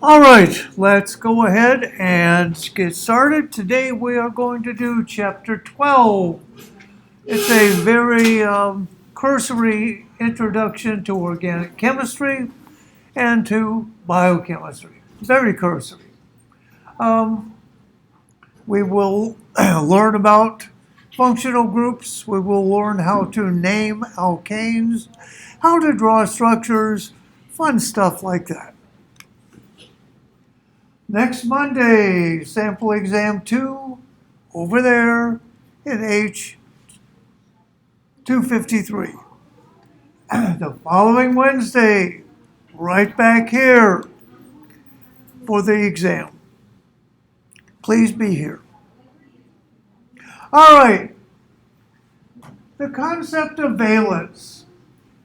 All right, let's go ahead and get started. Today we are going to do chapter 12. It's a very cursory introduction to organic chemistry and to biochemistry. Very cursory. Um, we will learn about functional groups. We will learn how to name alkanes, how to draw structures, fun stuff like that. Next Monday, sample exam 2, over there in H253. The following Wednesday, right back here for the exam. Please be here. All right, the concept of valence.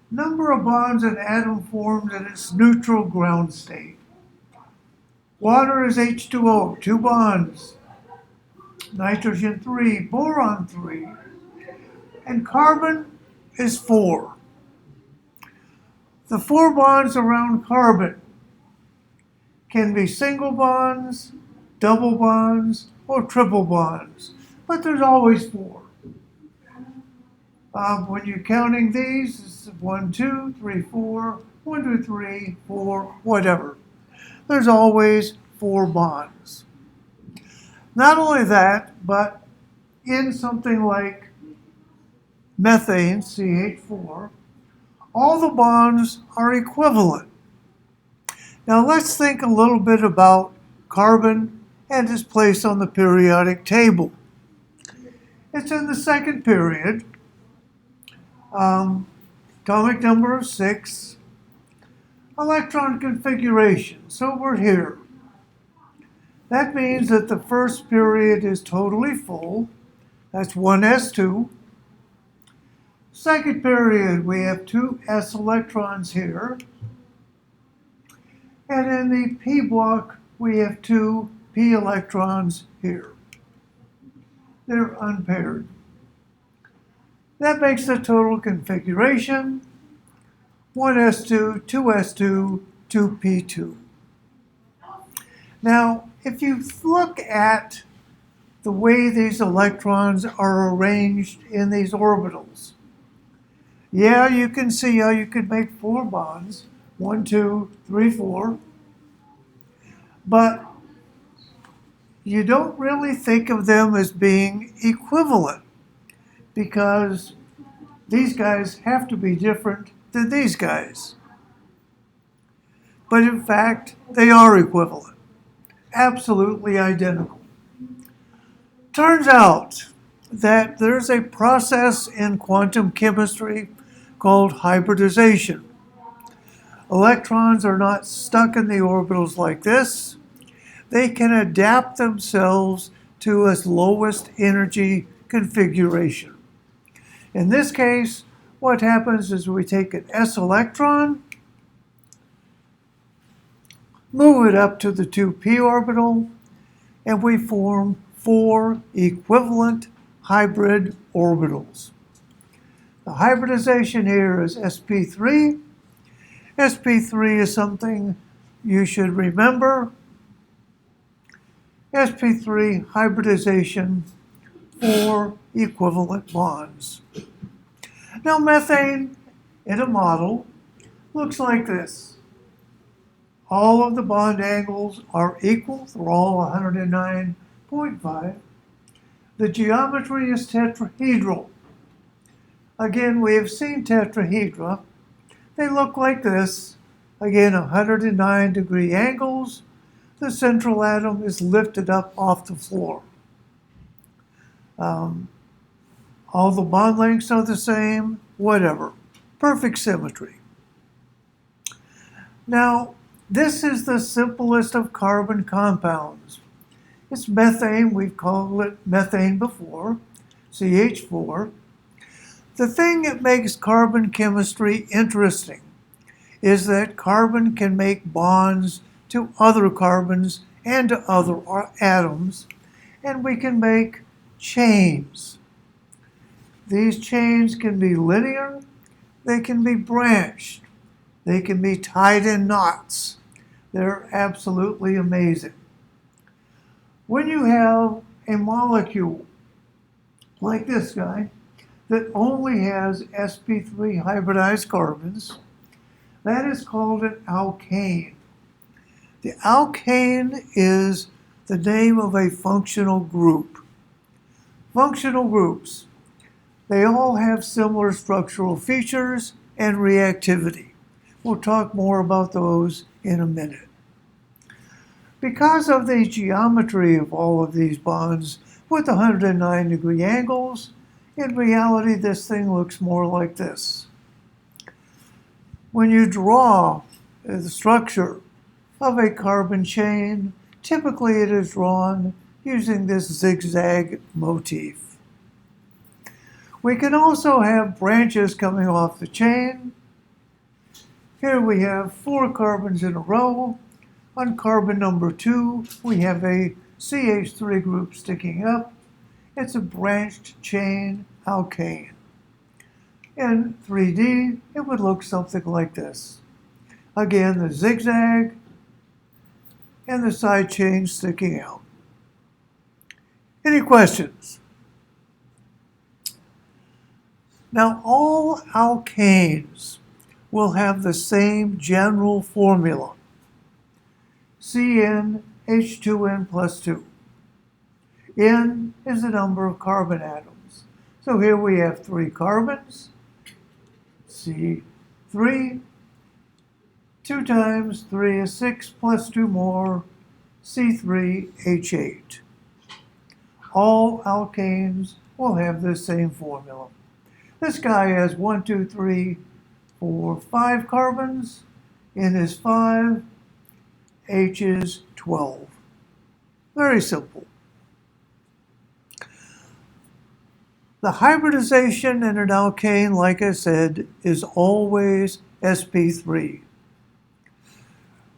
Number of bonds an atom forms in its neutral ground state. Water is H2O, 2 bonds. Nitrogen 3, boron 3. And carbon is 4. The 4 bonds around carbon can be single bonds, double bonds, or triple bonds, but there's always 4. When you're counting these, it's 1, 2, 3, 4, 1, 2, 3, 4, whatever. There's always 4 bonds. Not only that, but in something like methane, CH4, all the bonds are equivalent. Now let's think a little bit about carbon and its place on the periodic table. It's in the second period, atomic number of 6, electron configuration, so we're here. That means that the first period is totally full, that's 1s2. Second period, we have 2 s electrons here. And in the p block, we have 2 p electrons here. They're unpaired. That makes the total configuration 1s2, 2s2, 2p2. Now, if you look at the way these electrons are arranged in these orbitals, yeah, you can see how you could make 4 bonds, 1, 2, 3, 4, but you don't really think of them as being equivalent because these guys have to be different than these guys. But in fact, they are equivalent, absolutely identical. Turns out that there's a process in quantum chemistry called hybridization. Electrons are not stuck in the orbitals like this. They can adapt themselves to its lowest energy configuration. In this case, what happens is we take an s electron, move it up to the 2p orbital, and we form 4 equivalent hybrid orbitals. The hybridization here is sp3. sp3 is something you should remember. sp3 hybridization, 4 equivalent bonds. Now methane in a model looks like this. All of the bond angles are equal, they're all 109.5. The geometry is tetrahedral. Again, we have seen tetrahedra. They look like this. Again, 109-degree angles. The central atom is lifted up off the floor. All the bond lengths are the same, whatever. Perfect symmetry. Now, this is the simplest of carbon compounds. It's methane, we've called it methane before, CH4. The thing that makes carbon chemistry interesting is that carbon can make bonds to other carbons and to other atoms, and we can make chains. These chains can be linear, They can be branched. They can be tied in knots. They're absolutely amazing. When you have a molecule like this guy that only has sp3 hybridized carbons, that is called an alkane. The alkane is the name of a functional group. Functional groups, they all have similar structural features and reactivity. We'll talk more about those in a minute. Because of the geometry of all of these bonds with 109-degree angles, in reality this thing looks more like this. When you draw the structure of a carbon chain, typically it is drawn using this zigzag motif. We can also have branches coming off the chain. Here we have 4 carbons in a row. On carbon number 2, we have a CH3 group sticking up. It's a branched chain alkane. In 3D, it would look something like this. Again, the zigzag and the side chain sticking out. Any questions? Now, all alkanes will have the same general formula. CnH2n plus 2. N is the number of carbon atoms. So here we have 3 carbons. C3. 2 times 3 is 6 plus 2 more. C3H8. All alkanes will have the same formula. This guy has 1, 2, 3, 4, 5 carbons. N is 5. H is 12. Very simple. The hybridization in an alkane, like I said, is always sp3.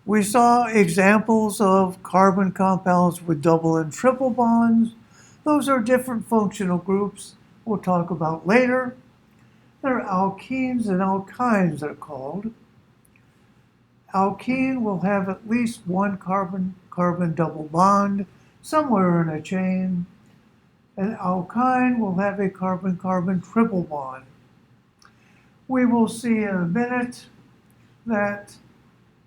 We saw examples of carbon compounds with double and triple bonds. Those are different functional groups we'll talk about later. They're alkenes and alkynes, they're called. Alkene will have at least 1 carbon-carbon double bond somewhere in a chain. An alkyne will have a carbon-carbon triple bond. We will see in a minute that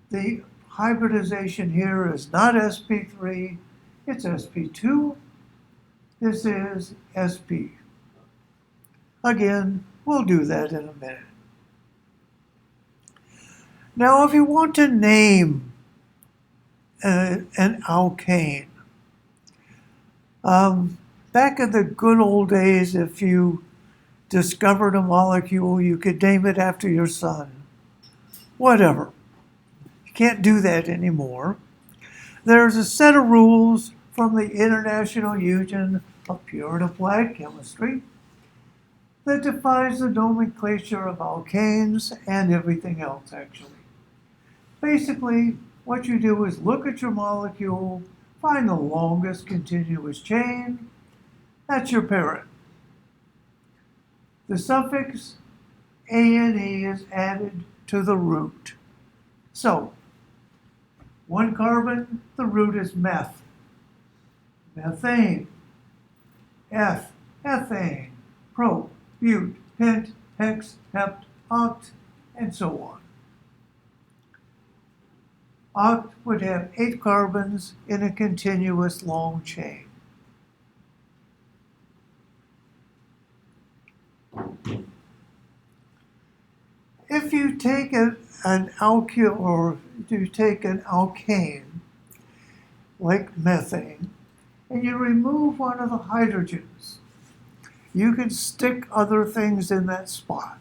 the hybridization here is not sp3, it's sp2. This is sp. Again, we'll do that in a minute. Now, if you want to name an alkane, back in the good old days, if you discovered a molecule, you could name it after your son. Whatever. You can't do that anymore. There's a set of rules from the International Union of Pure and Applied Chemistry that defines the nomenclature of alkanes and everything else, actually. Basically, what you do is look at your molecule, find the longest continuous chain. That's your parent. The suffix ane is added to the root. So, 1 carbon, the root is meth. Methane. Eth, ethane. Prop, bute, pent, hex, hept, oct, and so on. Oct would have 8 carbons in a continuous long chain. If you take an alkyl, or you take an alkane, like methane, and you remove one of the hydrogens, you can stick other things in that spot.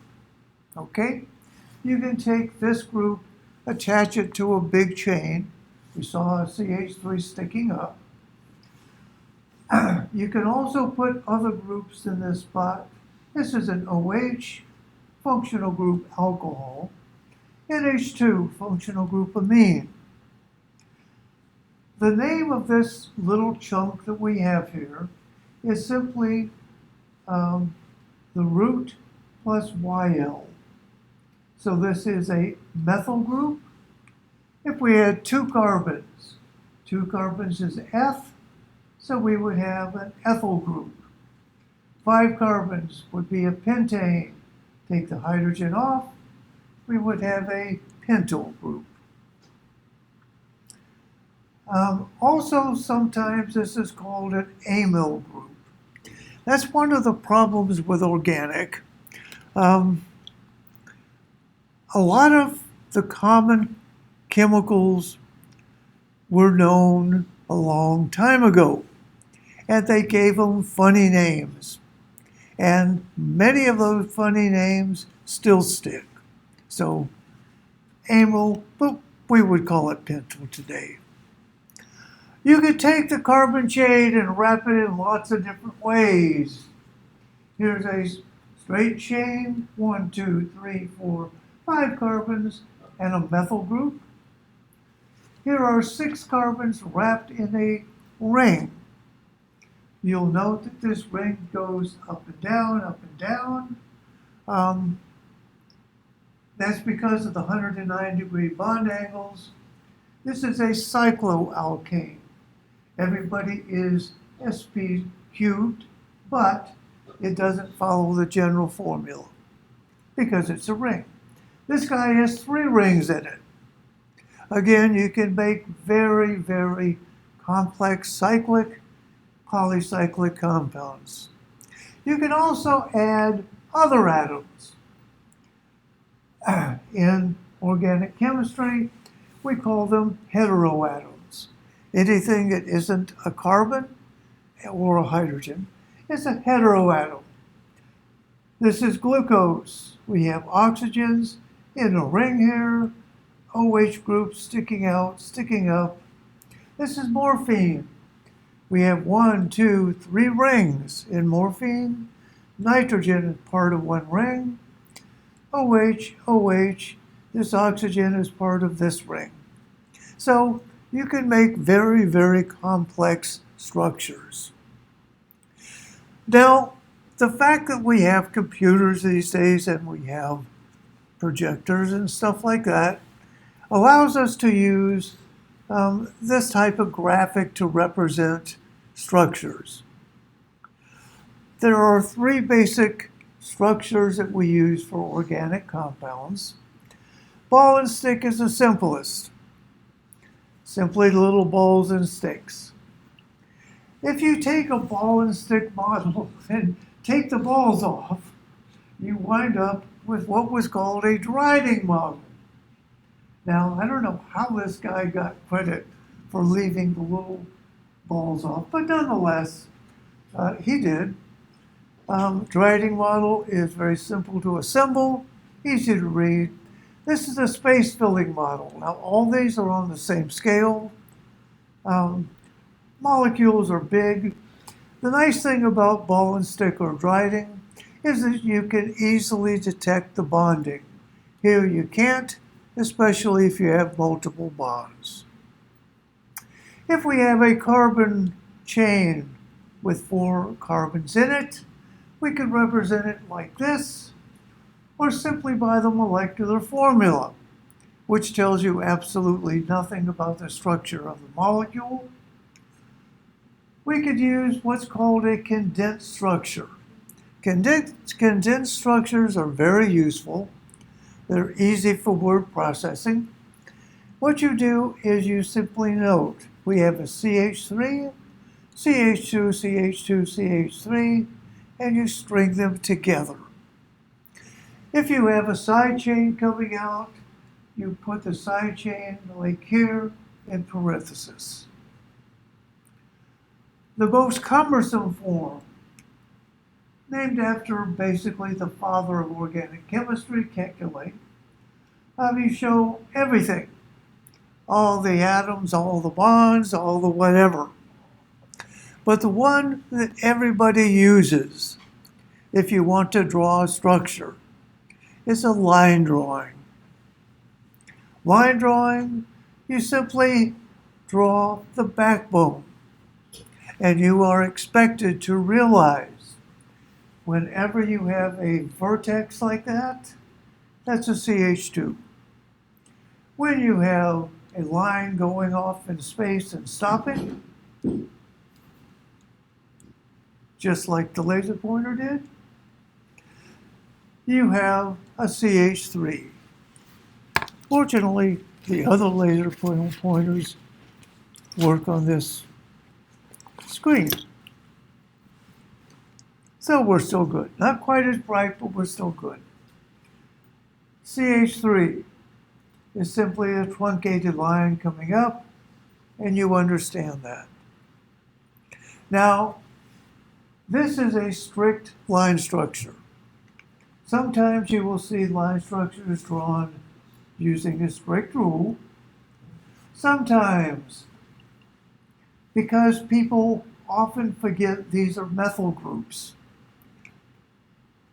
Okay? You can take this group, attach it to a big chain. We saw a CH3 sticking up. You can also put other groups in this spot. This is an OH, functional group alcohol, NH2, functional group amine. The name of this little chunk that we have here is simply the root plus YL. So this is a methyl group. If we had two carbons is F, so we would have an ethyl group. 5 carbons would be a pentane. Take the hydrogen off, we would have a pentyl group. Also, sometimes this is called an amyl group. That's one of the problems with organic. A lot of the common chemicals were known a long time ago, and they gave them funny names. And many of those funny names still stick. So, amyl, but we would call it pentyl today. You could take the carbon chain and wrap it in lots of different ways. Here's a straight chain, 1, 2, 3, 4, 5 carbons, and a methyl group. Here are 6 carbons wrapped in a ring. You'll note that this ring goes up and down, up and down. That's because of the 109-degree bond angles. This is a cycloalkane. Everybody is sp cubed, but it doesn't follow the general formula because it's a ring. This guy has 3 rings in it. Again, you can make very, very complex cyclic, polycyclic compounds. You can also add other atoms. In organic chemistry, we call them heteroatoms. Anything that isn't a carbon or a hydrogen is a heteroatom. This is glucose. We have oxygens in a ring here, OH group sticking out, sticking up. This is morphine. We have 1, 2, 3 rings in morphine. Nitrogen is part of one ring. OH, OH, this oxygen is part of this ring. So you can make very, very complex structures. Now, the fact that we have computers these days and we have projectors and stuff like that allows us to use this type of graphic to represent structures. There are 3 basic structures that we use for organic compounds. Ball and stick is the simplest. Simply little balls and sticks. If you take a ball and stick model and take the balls off, you wind up with what was called a Dryden model. Now, I don't know how this guy got credit for leaving the little balls off, but nonetheless, he did. Dryden model is very simple to assemble, easy to read. This is a space filling model. Now, all these are on the same scale. Molecules are big. The nice thing about ball and stick or Dryden is that you can easily detect the bonding. Here you can't, especially if you have multiple bonds. If we have a carbon chain with 4 carbons in it, we could represent it like this, or simply by the molecular formula, which tells you absolutely nothing about the structure of the molecule. We could use what's called a condensed structure. Condensed structures are very useful. They're easy for word processing. What you do is you simply note, we have a CH3, CH2, CH2, CH3, and you string them together. If you have a side chain coming out, you put the side chain like here in parentheses. The most cumbersome form, named after basically the father of organic chemistry, Kekulé, you show everything. All the atoms, all the bonds, all the whatever. But the one that everybody uses if you want to draw a structure is a line drawing. Line drawing, you simply draw the backbone. And you are expected to realize whenever you have a vertex like that, That's a CH2. When you have a line going off in space and stopping, just like the laser pointer did, you have a CH3. Fortunately, the other laser pointers work on this screen. So we're still good. Not quite as bright, but we're still good. CH3 is simply a truncated line coming up, and you understand that. Now, this is a strict line structure. Sometimes you will see line structures drawn using a strict rule. Sometimes, because people often forget these are methyl groups,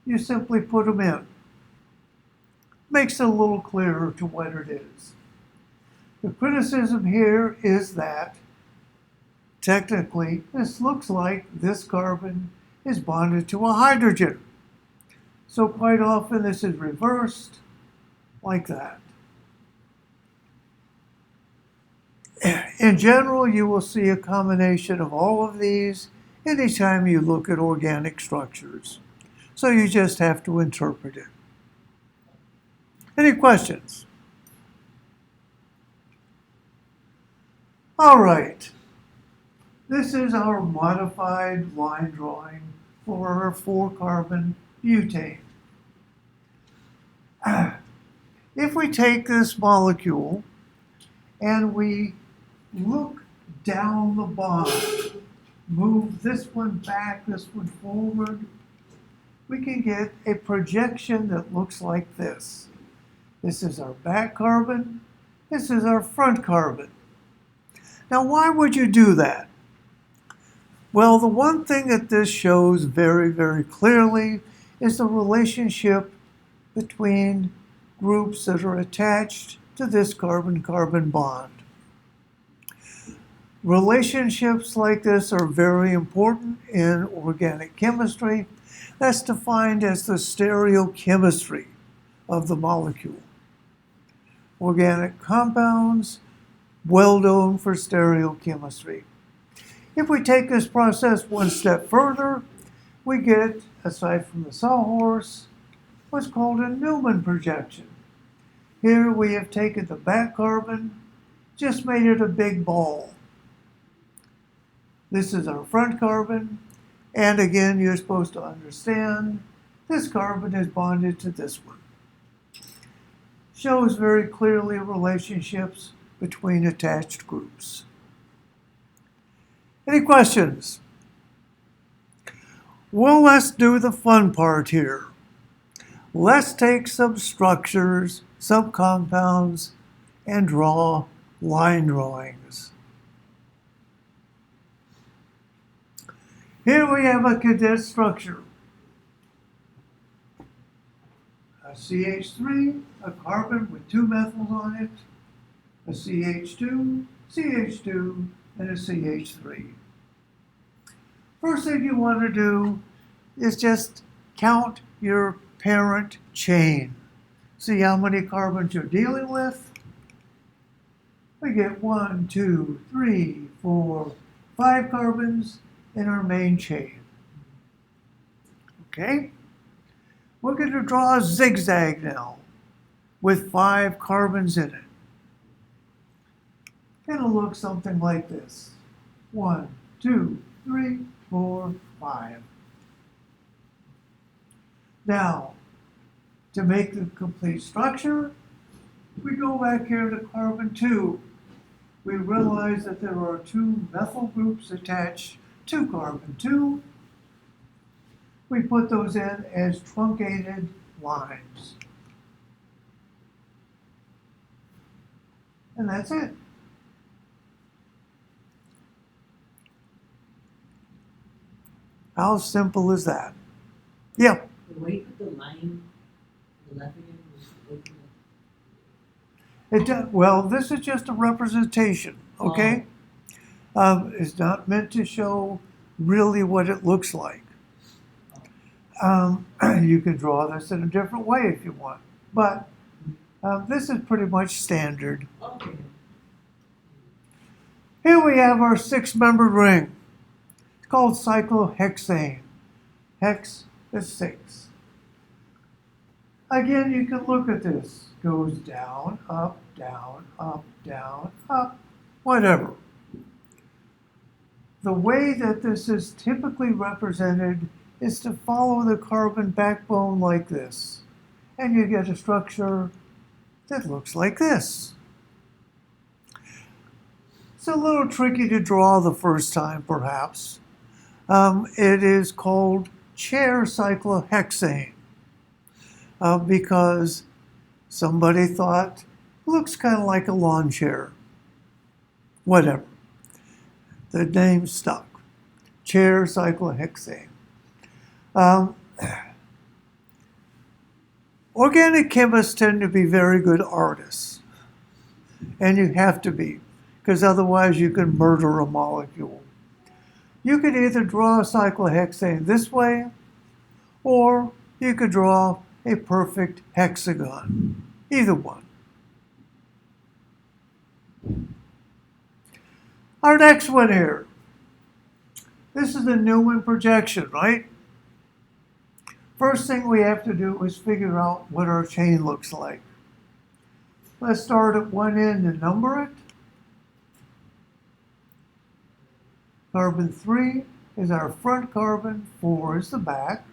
you simply put them in. Makes it a little clearer to what it is. The criticism here is that technically this looks like this carbon is bonded to a hydrogen. So quite often this is reversed like that. In general, you will see a combination of all of these anytime you look at organic structures. So you just have to interpret it. Any questions? All right. This is our modified line drawing for our 4-carbon butane. If we take this molecule and we look down the bond, move this one back, this one forward, we can get a projection that looks like this. This is our back carbon, this is our front carbon. Now, why would you do that? Well, the one thing that this shows very, very clearly is the relationship between groups that are attached to this carbon-carbon bond. Relationships like this are very important in organic chemistry. That's defined as the stereochemistry of the molecule. Organic compounds, well known for stereochemistry. If we take this process one step further, we get, aside from the sawhorse, what's called a Newman projection. Here we have taken the back carbon, just made it a big ball. This is our front carbon, and again, you're supposed to understand this carbon is bonded to this one. Shows very clearly relationships between attached groups. Any questions? Well, let's do the fun part here. Let's take some structures, some compounds, and draw line drawings. Here we have a condensed structure. A CH3, a carbon with 2 methyls on it, a CH2, CH2, and a CH3. First thing you want to do is just count your parent chain. See how many carbons you're dealing with? We get 1, 2, 3, 4, 5 carbons in our main chain. Okay? We're going to draw a zigzag now with 5 carbons in it. It'll look something like this. 1, 2, 3, 4, 5. Now, to make the complete structure, we go back here to carbon 2. We realize that there are 2 methyl groups attached to carbon 2. We put those in as truncated lines. And that's it. How simple is that? Yeah. The way you put the line, the left again was open. Well, this is just a representation, okay? It's not meant to show really what it looks like. You can draw this in a different way if you want. but this is pretty much standard. Okay. Here we have our six-membered ring. It's called cyclohexane. Hex is 6. Again, you can look at this. Goes down, up, down, up, down, up, whatever. The way that this is typically represented is to follow the carbon backbone like this. And you get a structure that looks like this. It's a little tricky to draw the first time, perhaps. It is called chair cyclohexane because somebody thought, looks kind of like a lawn chair. Whatever. The name stuck. Chair cyclohexane. Organic chemists tend to be very good artists. And you have to be, because otherwise you can murder a molecule. You could either draw a cyclohexane this way, or you could draw a perfect hexagon. Either one. Our next one here. This is the Newman projection, right? First thing we have to do is figure out what our chain looks like. Let's start at one end and number it. Carbon 3 is our front carbon, 4 is the back,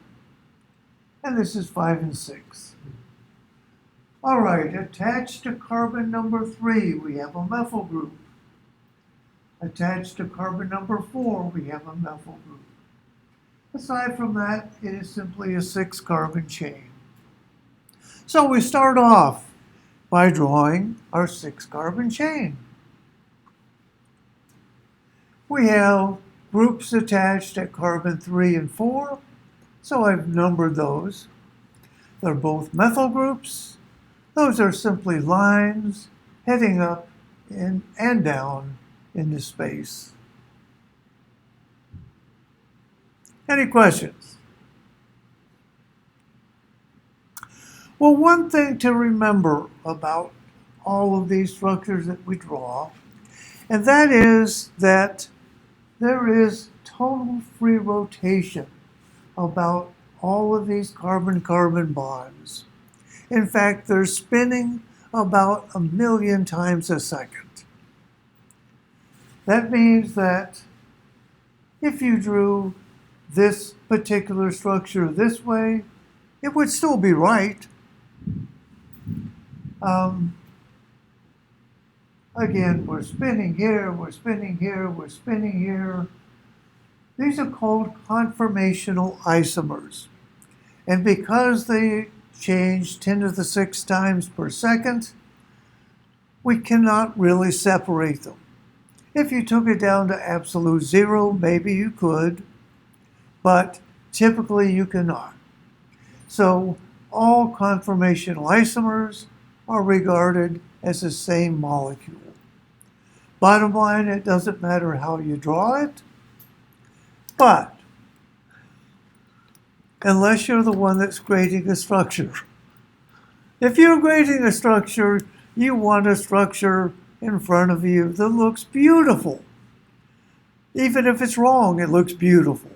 and this is 5 and 6. All right, attached to carbon number 3, we have a methyl group. Attached to carbon number 4, we have a methyl group. Aside from that, it is simply a 6-carbon chain. So we start off by drawing our 6-carbon chain. We have groups attached at carbon 3 and 4, so I've numbered those. They're both methyl groups. Those are simply lines heading up and down into space. Any questions? Well, one thing to remember about all of these structures that we draw, and that is that there is total free rotation about all of these carbon-carbon bonds. In fact, they're spinning about 1,000,000 times a second. That means that if you drew this particular structure this way, it would still be right. Again, we're spinning here, we're spinning here, we're spinning here. These are called conformational isomers. And because they change 10 to the 6 times per second, we cannot really separate them. If you took it down to absolute 0, maybe you could, but typically you cannot. So all conformational isomers are regarded as the same molecule. Bottom line, it doesn't matter how you draw it, but unless you're the one that's grading a structure. If you're grading a structure, you want a structure in front of you that looks beautiful. Even if it's wrong, it looks beautiful.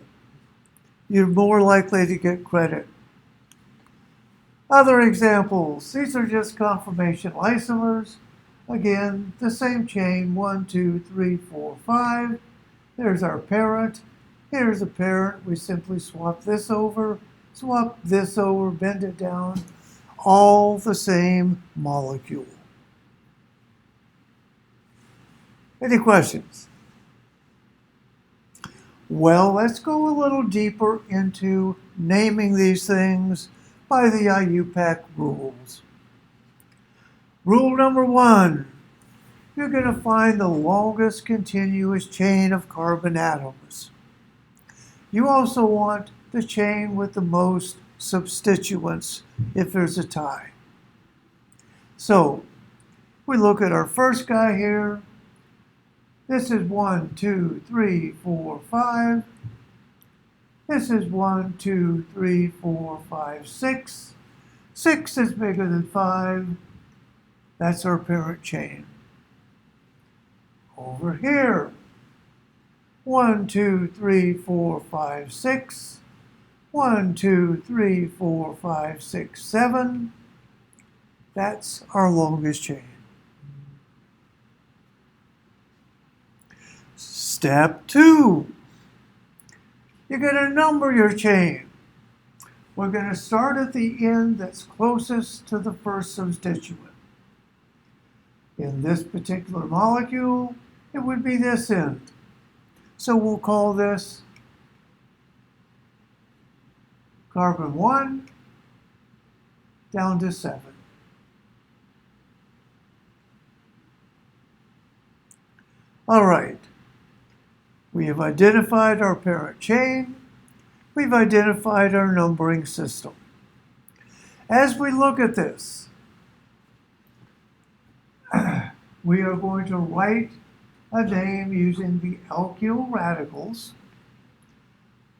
You're more likely to get credit. Other examples, these are just conformational isomers. Again, the same chain, 1, 2, 3, 4, 5. There's our parent. Here's the parent. We simply swap this over, bend it down. All the same molecule. Any questions? Well, let's go a little deeper into naming these things by the IUPAC rules. Rule number 1, you're going to find the longest continuous chain of carbon atoms. You also want the chain with the most substituents if there's a tie. So, we look at our first guy here. This is 1, 2, 3, 4, 5. This is 1, 2, 3, 4, 5, 6. 6 is bigger than 5. That's our parent chain. Over here, 1, 2, 3, 4, 5, 6. 1, 2, 3, 4, 5, 6, 7. That's our longest chain. Step 2. You're going to number your chain. We're going to start at the end that's closest to the first substituent. In this particular molecule, it would be this end. So we'll call this carbon 1 down to 7. All right. We have identified our parent chain. We've identified our numbering system. As we look at this, we are going to write a name using the alkyl radicals.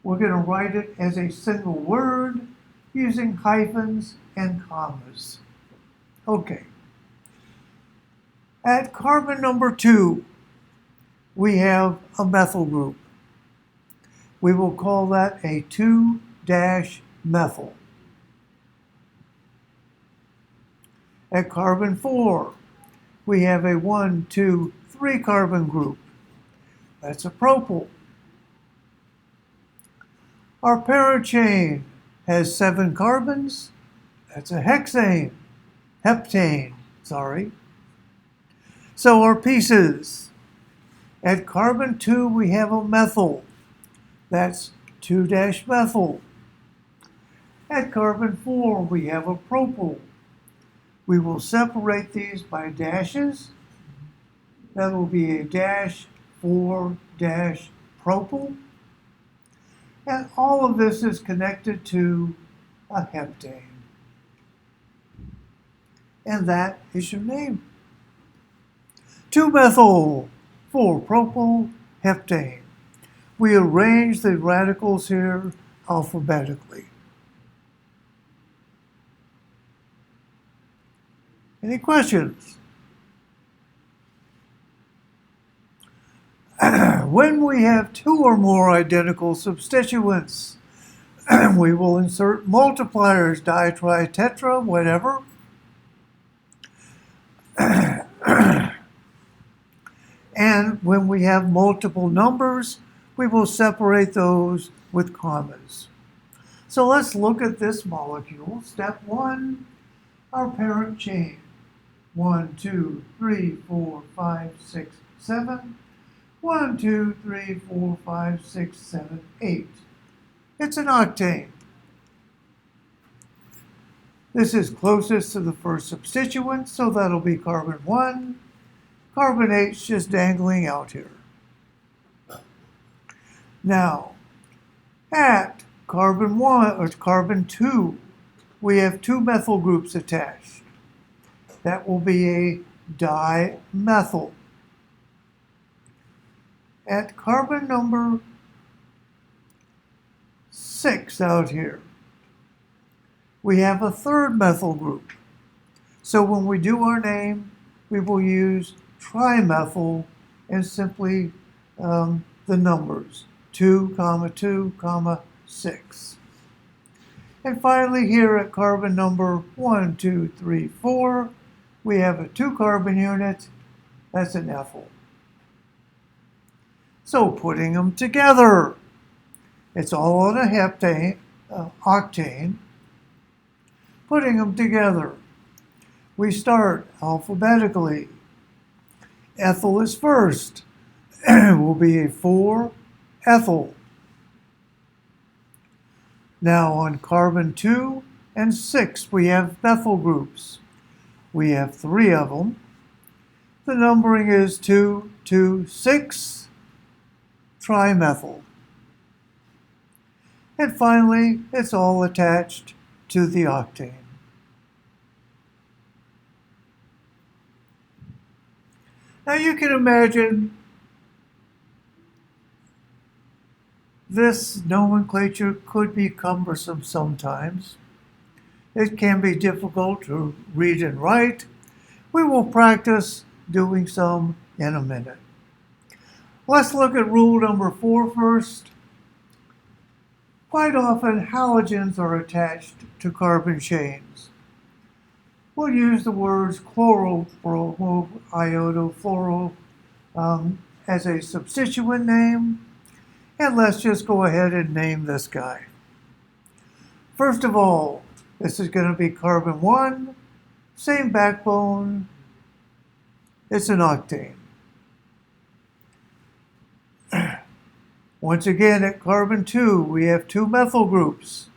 We're going to write it as a single word using hyphens and commas. Okay. At carbon number 2, we have a methyl group. We will call that a 2-methyl. At carbon 4, we have a 1, 2, 3 carbon group. That's a propyl. Our parent chain has 7 carbons. That's a heptane. So our pieces. At carbon 2, we have a methyl. That's 2-methyl. At carbon 4, we have a propyl. We will separate these by dashes. That will be a -4-propyl. And all of this is connected to a heptane. And that is your name. 2-methyl, 4-propyl, heptane. We arrange the radicals here alphabetically. Any questions? When we have 2 or more identical substituents, we will insert multipliers, di, tri, tetra, whatever. And when we have multiple numbers, we will separate those with commas. So let's look at this molecule. Step 1, our parent chain. 1, 2, 3, 4, 5, 6, 7. 1, 2, 3, 4, 5, 6, 7, 8. It's an octane. This is closest to the first substituent, so that'll be carbon 1. Carbon 8's just dangling out here. Now, at carbon 1 or carbon 2, we have 2 methyl groups attached. That will be a dimethyl. At carbon number 6 out here, we have a 3rd methyl group. So when we do our name, we will use trimethyl and simply the numbers 2, 2, 6. And finally here at carbon number 1, 2, 3, 4, we have a 2 carbon unit. That's an ethyl. So putting them together, it's all on a heptane, octane. Putting them together, we start alphabetically. Ethyl is first. Will be a 4-ethyl. Now on carbon 2 and 6, we have methyl groups. We have 3 of them. The numbering is 2, 2, 6, trimethyl. And finally, it's all attached to the octane. Now you can imagine this nomenclature could be cumbersome sometimes. it can be difficult to read and write. We will practice doing some in a minute. Let's look at rule number 4 first. Quite often, halogens are attached to carbon chains. We'll use the words chloro, bromo, iodo, fluoro as a substituent name, and let's just go ahead and name this guy. First of all, this is going to be carbon 1, same backbone, it's an octane. Once again, at carbon 2, we have 2 methyl groups.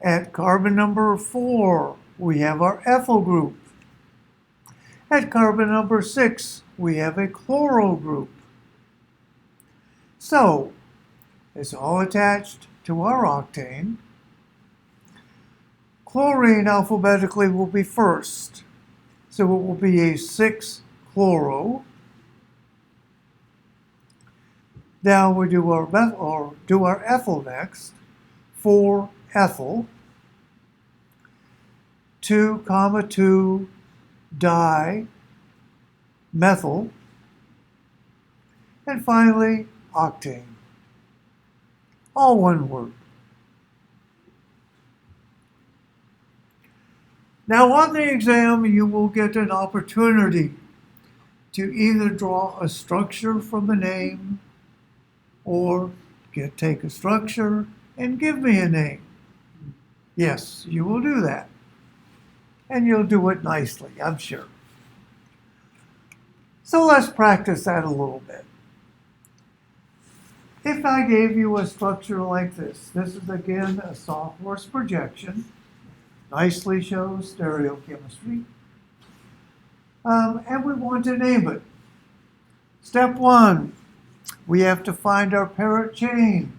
At carbon number 4, we have our ethyl group. At carbon number 6, we have a chloro group. So, it's all attached to our octane. Chlorine alphabetically will be first. So it will be a 6-chloro. Now we do our ethyl next. 4-ethyl. 2, 2-di-methyl. And finally, octane. All one word. Now on the exam, you will get an opportunity to either draw a structure from the name or take a structure and give me a name. Yes, you will do that. And you'll do it nicely, I'm sure. So let's practice that a little bit. If I gave you a structure like this is again a sawhorse projection, nicely shows stereochemistry, and we want to name it. Step 1, we have to find our parent chain.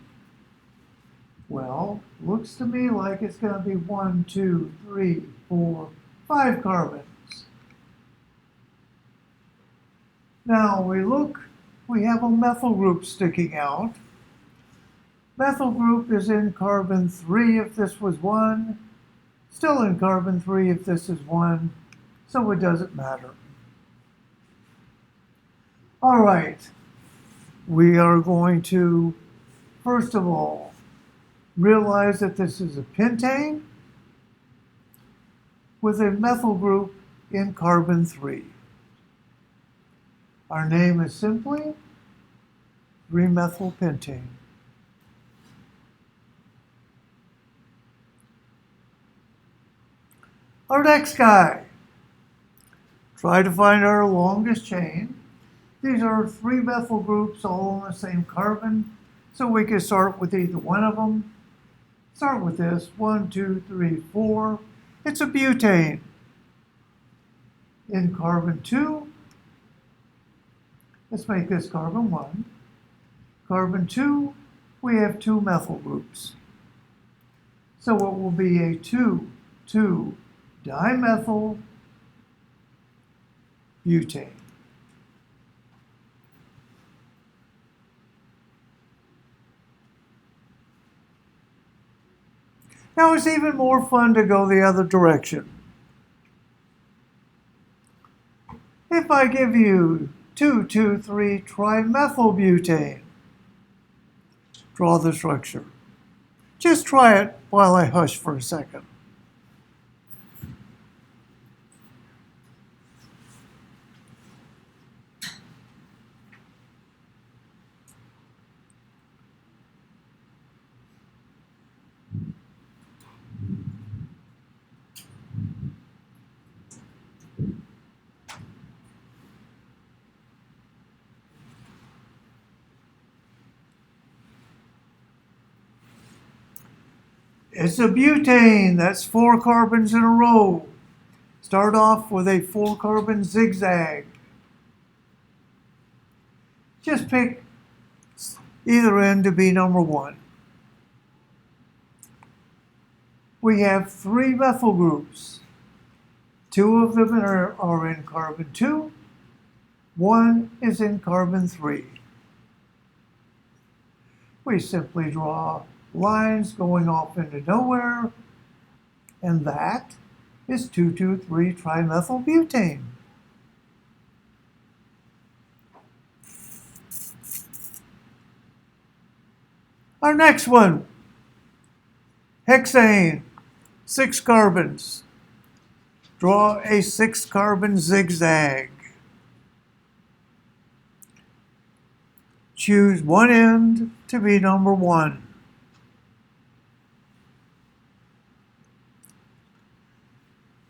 Well, looks to me like it's going to be 1, 2, 3, 4, 5 carbons. Now we look, we have a methyl group sticking out. Methyl group is in carbon 3 if this was 1, still in carbon 3 if this is 1, so it doesn't matter. All right, we are going to, first of all, realize that this is a pentane with a methyl group in carbon 3. Our name is simply 3-methylpentane. Our next guy, try to find our longest chain. These are 3 methyl groups all on the same carbon, so we can start with either one of them. Start with this, 1, 2, 3, 4. It's a butane. In carbon 2, let's make this carbon 1. Carbon 2, we have 2 methyl groups. So it will be a 2,2-dimethyl butane. Now it's even more fun to go the other direction. If I give you 2,2,3-trimethylbutane, draw the structure. Just try it while I hush for a second. It's a butane, that's 4 carbons in a row. Start off with a 4-carbon zigzag. Just pick either end to be number 1. We have 3 methyl groups. 2 of them are in carbon 2. 1 is in carbon 3. We simply draw lines going off into nowhere, and that is 2,2,3-trimethylbutane. Our next one, hexane, 6 carbons. Draw a 6-carbon zigzag. Choose one end to be number 1.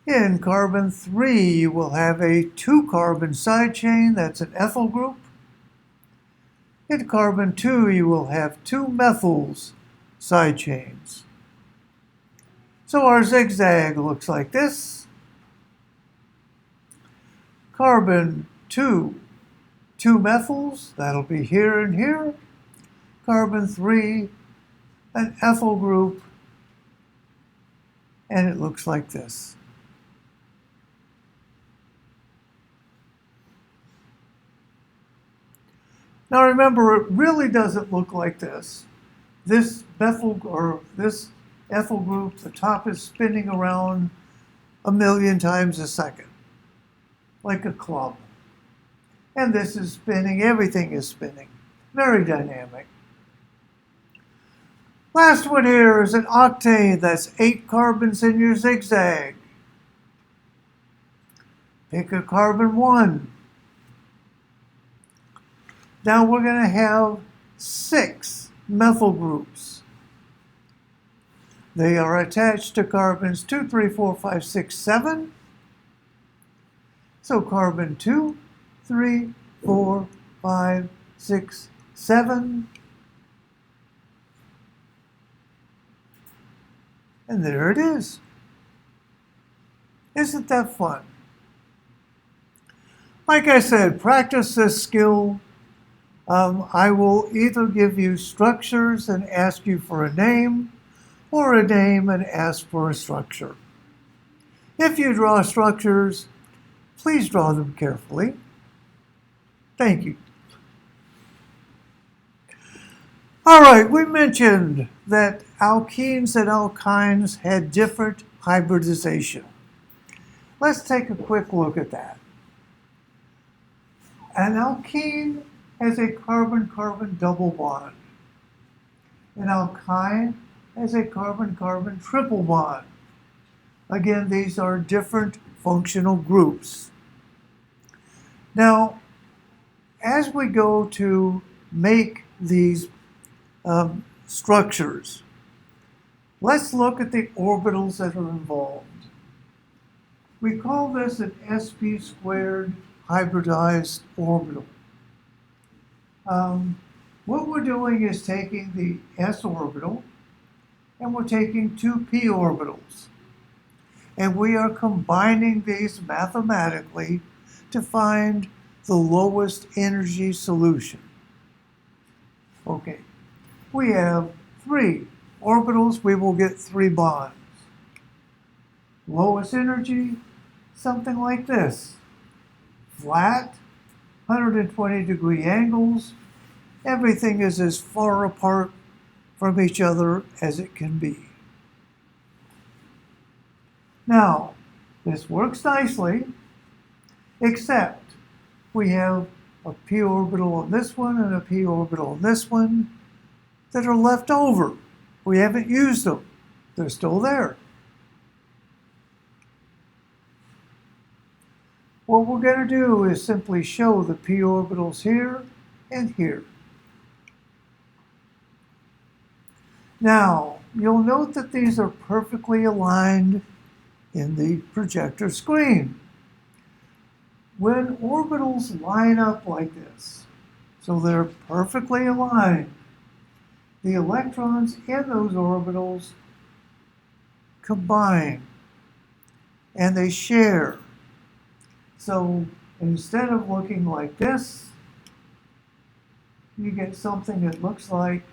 In carbon 3, you will have a 2-carbon side chain, that's an ethyl group. In carbon 2, you will have 2 methyls side chains. So our zigzag looks like this. Carbon 2, 2 methyls, that'll be here and here. Carbon 3, an ethyl group, and it looks like this. Now remember, it really doesn't look like this. This methyl or this ethyl group, the top is spinning around 1,000,000 times a second, like a club. And this is spinning, everything is spinning. Very dynamic. Last one here is an octane, that's 8 carbons in your zigzag. Pick a carbon 1. Now we're going to have 6 methyl groups. They are attached to carbons 2, 3, 4, 5, 6, 7. So carbon 2, 3, 4, 5, 6, 7. And there it is. Isn't that fun? Like I said, practice this skill. I will either give you structures and ask you for a name, or a name and ask for a structure. If you draw structures, please draw them carefully. Thank you. All right, we mentioned that alkenes and alkynes had different hybridization. Let's take a quick look at that. An alkene has a carbon-carbon double bond. An alkyne has a carbon-carbon triple bond. Again, these are different functional groups. Now, as we go to make these structures, let's look at the orbitals that are involved. We call this an sp squared hybridized orbital. What we're doing is taking the s orbital and we're taking 2 p orbitals. And we are combining these mathematically to find the lowest energy solution. Okay, we have 3 orbitals, we will get 3 bonds. Lowest energy, something like this. Flat, 120-degree angles. Everything is as far apart from each other as it can be. Now, this works nicely, except we have a p orbital on this one and a p orbital on this one that are left over. We haven't used them. They're still there. What we're going to do is simply show the p orbitals here and here. Now, you'll note that these are perfectly aligned in the projector screen. When orbitals line up like this, so they're perfectly aligned, the electrons in those orbitals combine and they share. So instead of looking like this, you get something that looks like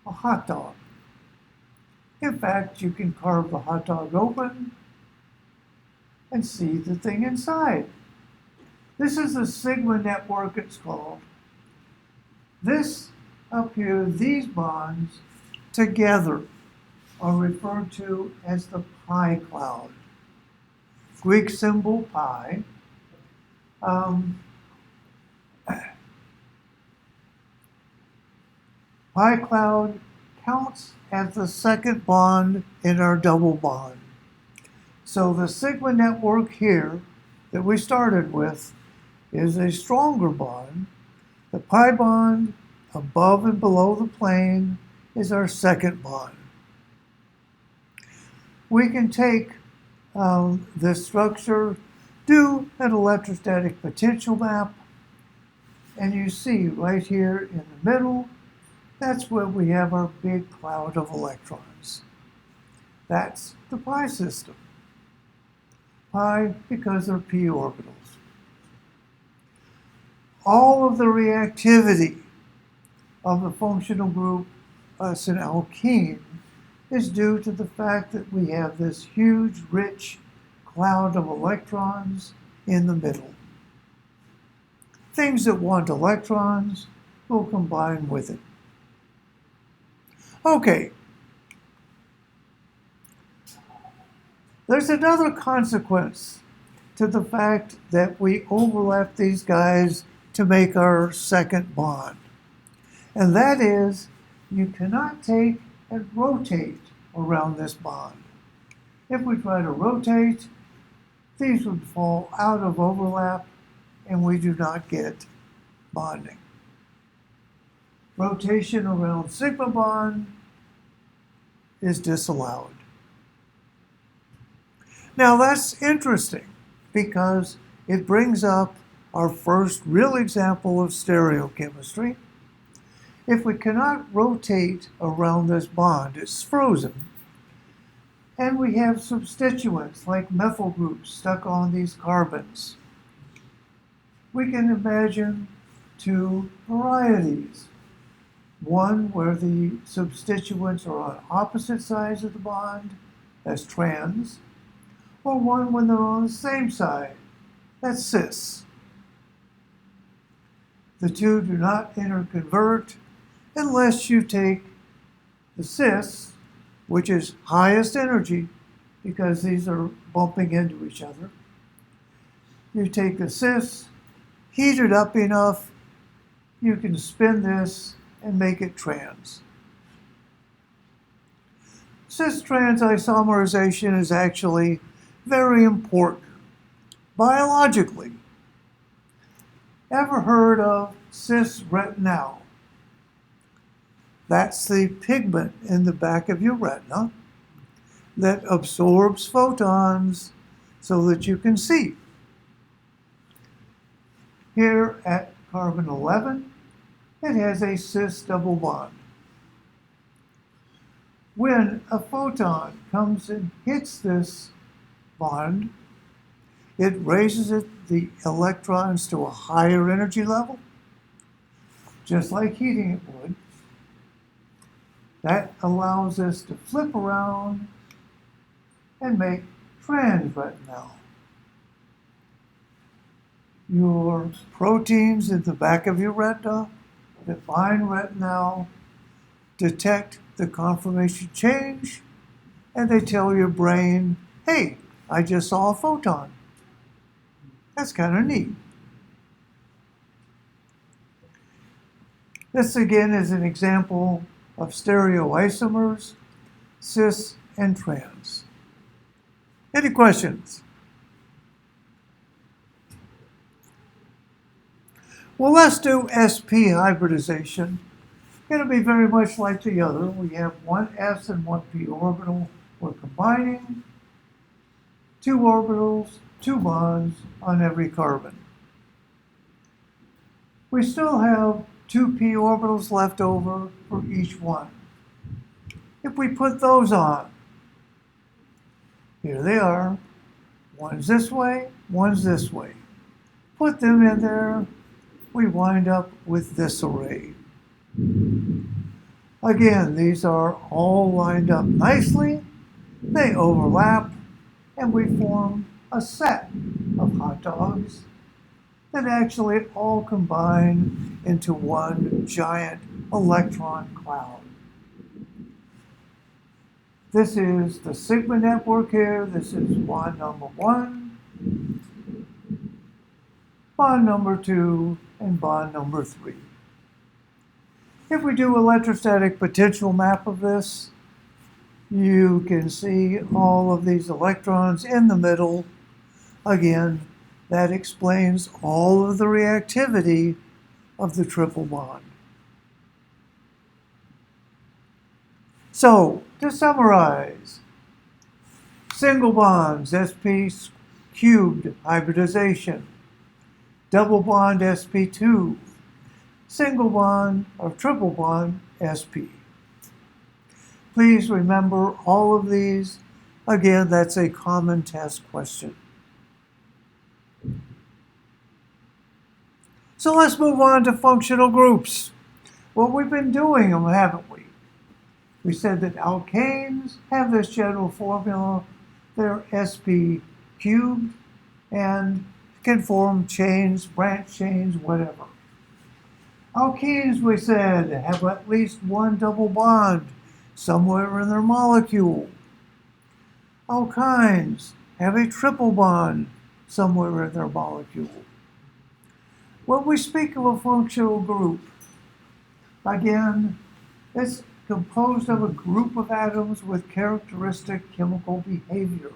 a hot dog. In fact, you can carve the hot dog open and see the thing inside. This is a sigma network, it's called. This up here, these bonds, together are referred to as the pi cloud. Greek symbol pi. Pi cloud counts as the second bond in our double bond. So the sigma network here that we started with is a stronger bond. The pi bond above and below the plane is our second bond. We can take this structure, do an electrostatic potential map, and you see right here in the middle, that's where we have our big cloud of electrons. That's the pi system. Pi because they're p orbitals. All of the reactivity of the functional group as an alkene is due to the fact that we have this huge, rich cloud of electrons in the middle. Things that want electrons will combine with it. Okay. There's another consequence to the fact that we overlap these guys to make our second bond. And that is, you cannot take and rotate around this bond. If we try to rotate, these would fall out of overlap and we do not get bonding. Rotation around sigma bond is disallowed. Now that's interesting because it brings up our first real example of stereochemistry. If we cannot rotate around this bond, it's frozen. And we have substituents like methyl groups stuck on these carbons. We can imagine two varieties. One where the substituents are on opposite sides of the bond, that's trans, or one when they're on the same side, that's cis. The two do not interconvert unless you take the cis, which is highest energy, because these are bumping into each other. You take the cis, heat it up enough, you can spin this and make it trans. Cis-trans isomerization is actually very important biologically. Ever heard of cis-retinal? That's the pigment in the back of your retina that absorbs photons so that you can see. Here at carbon 11, it has a cis double bond. When a photon comes and hits this bond, it raises the electrons to a higher energy level, just like heating it would. That allows us to flip around and make trans-retinal. Your proteins in the back of your retina that bind retinal detect the conformation change, and they tell your brain, hey, I just saw a photon. That's kind of neat. This again is an example of stereoisomers, cis and trans. Any questions? Well, let's do sp hybridization. Going to be very much like the other. We have one s and one p orbital. We're combining two orbitals, two bonds on every carbon. We still have two p orbitals left over for each one. If we put those on, here they are. One's this way, one's this way. Put them in there, we wind up with this array. Again, these are all lined up nicely, they overlap, and we form a set of hot dogs that actually all combine into one giant electron cloud. This is the sigma network here. This is bond number 1, bond number 2, and bond number 3. If we do electrostatic potential map of this, you can see all of these electrons in the middle. Again, that explains all of the reactivity of the triple bond. So, to summarize, single bonds, sp cubed, hybridization. Double bond, sp2. Single bond or triple bond, sp. Please remember all of these. Again, that's a common test question. So let's move on to functional groups. Well, we've been doing them, haven't we? We said that alkanes have this general formula. They're sp cubed and can form chains, branch chains, whatever. Alkenes, we said, have at least one double bond somewhere in their molecule. Alkynes have a triple bond somewhere in their molecule. When we speak of a functional group, again, it's composed of a group of atoms with characteristic chemical behavior.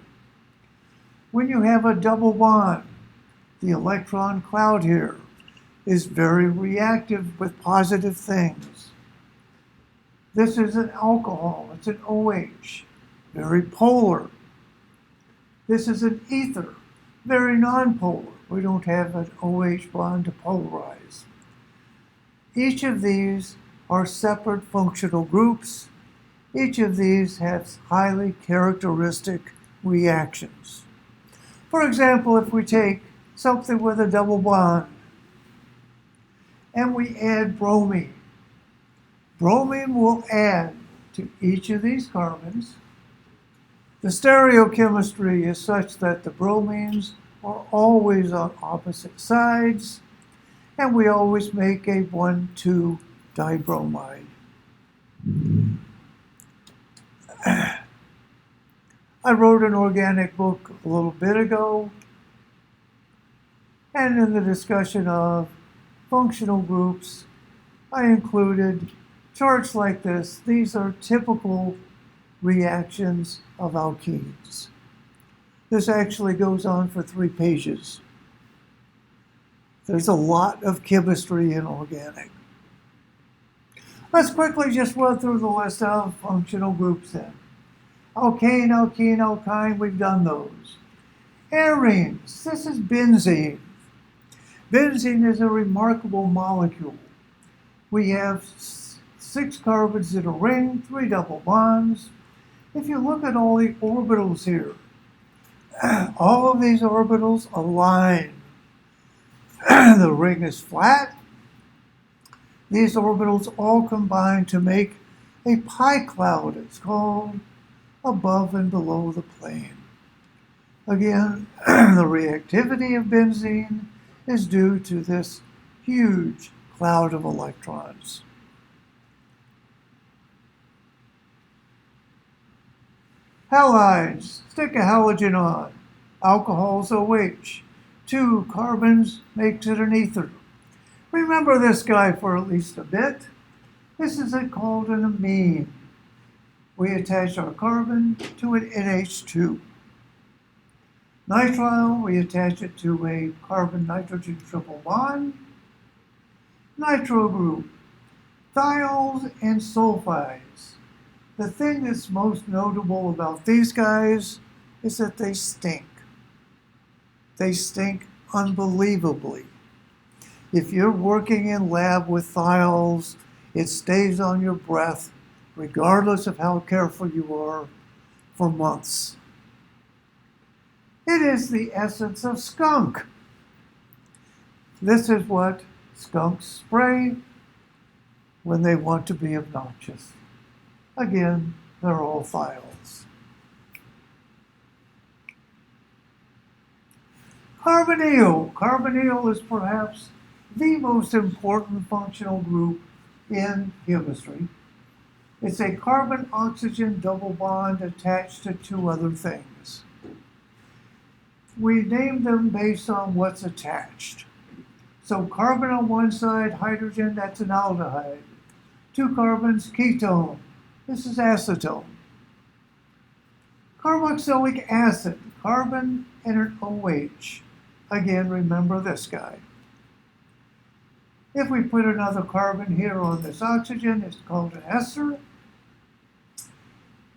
When you have a double bond, the electron cloud here is very reactive with positive things. This is an alcohol, it's an OH, very polar. This is an ether, very nonpolar. We don't have an OH bond to polarize. Each of these are separate functional groups. Each of these has highly characteristic reactions. For example, if we take something with a double bond and we add bromine, bromine will add to each of these carbons. The stereochemistry is such that the bromines are always on opposite sides, and we always make a 1,2 dibromide. I wrote an organic book a little bit ago, and in the discussion of functional groups, I included charts like this. These are typical reactions of alkenes. This actually goes on for 3 pages. There's a lot of chemistry in organic. Let's quickly just run through the list of functional groups then. Alkane, alkene, alkyne, we've done those. Arenes, this is benzene. Benzene is a remarkable molecule. We have 6 carbons in a ring, 3 double bonds. If you look at all the orbitals here, all of these orbitals align. The ring is flat. These orbitals all combine to make a pi cloud. It's called above and below the plane. Again, the reactivity of benzene is due to this huge cloud of electrons. Halides, stick a halogen on. Alcohols OH. 2 carbons makes it an ether. Remember this guy for at least a bit. This is called an amine. We attach our carbon to an NH2. Nitrile, we attach it to a carbon-nitrogen triple bond. Nitro group, thiols and sulfides. The thing that's most notable about these guys is that they stink. They stink unbelievably. If you're working in lab with thiols, it stays on your breath, regardless of how careful you are, for months. It is the essence of skunk. This is what skunks spray when they want to be obnoxious. Again, they're all thiols. Carbonyl. Carbonyl is perhaps the most important functional group in chemistry. It's a carbon-oxygen double bond attached to two other things. We name them based on what's attached. So carbon on one side, hydrogen, that's an aldehyde. Two carbons, ketone. This is acetone. Carboxylic acid, carbon and an OH. Again, remember this guy. If we put another carbon here on this oxygen, it's called an ester.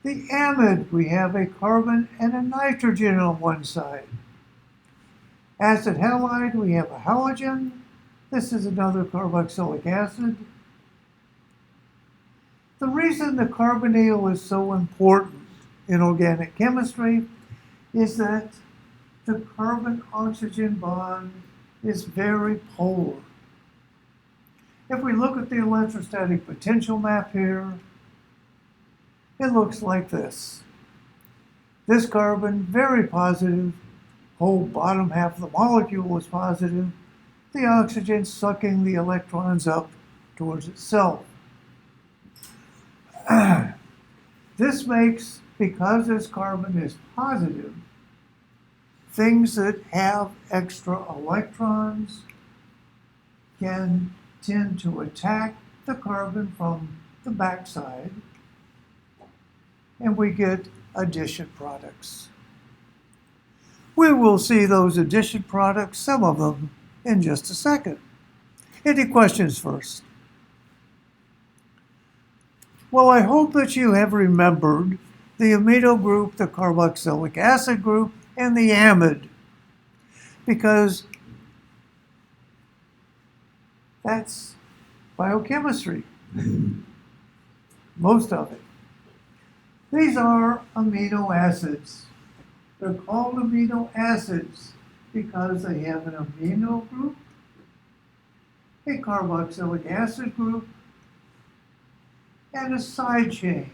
The amide, we have a carbon and a nitrogen on one side. Acid halide, we have a halogen. This is another carboxylic acid. The reason the carbonyl is so important in organic chemistry is that the carbon-oxygen bond is very polar. If we look at the electrostatic potential map here, it looks like this. This carbon, very positive, whole bottom half of the molecule is positive, the oxygen sucking the electrons up towards itself. This makes, because this carbon is positive, things that have extra electrons can tend to attack the carbon from the backside, and we get addition products. We will see those addition products, some of them, in just a second. Any questions first? Well, I hope that you have remembered the amino group, the carboxylic acid group, and the amide, because that's biochemistry, most of it. These are amino acids. They're called amino acids because they have an amino group, a carboxylic acid group, and a side chain,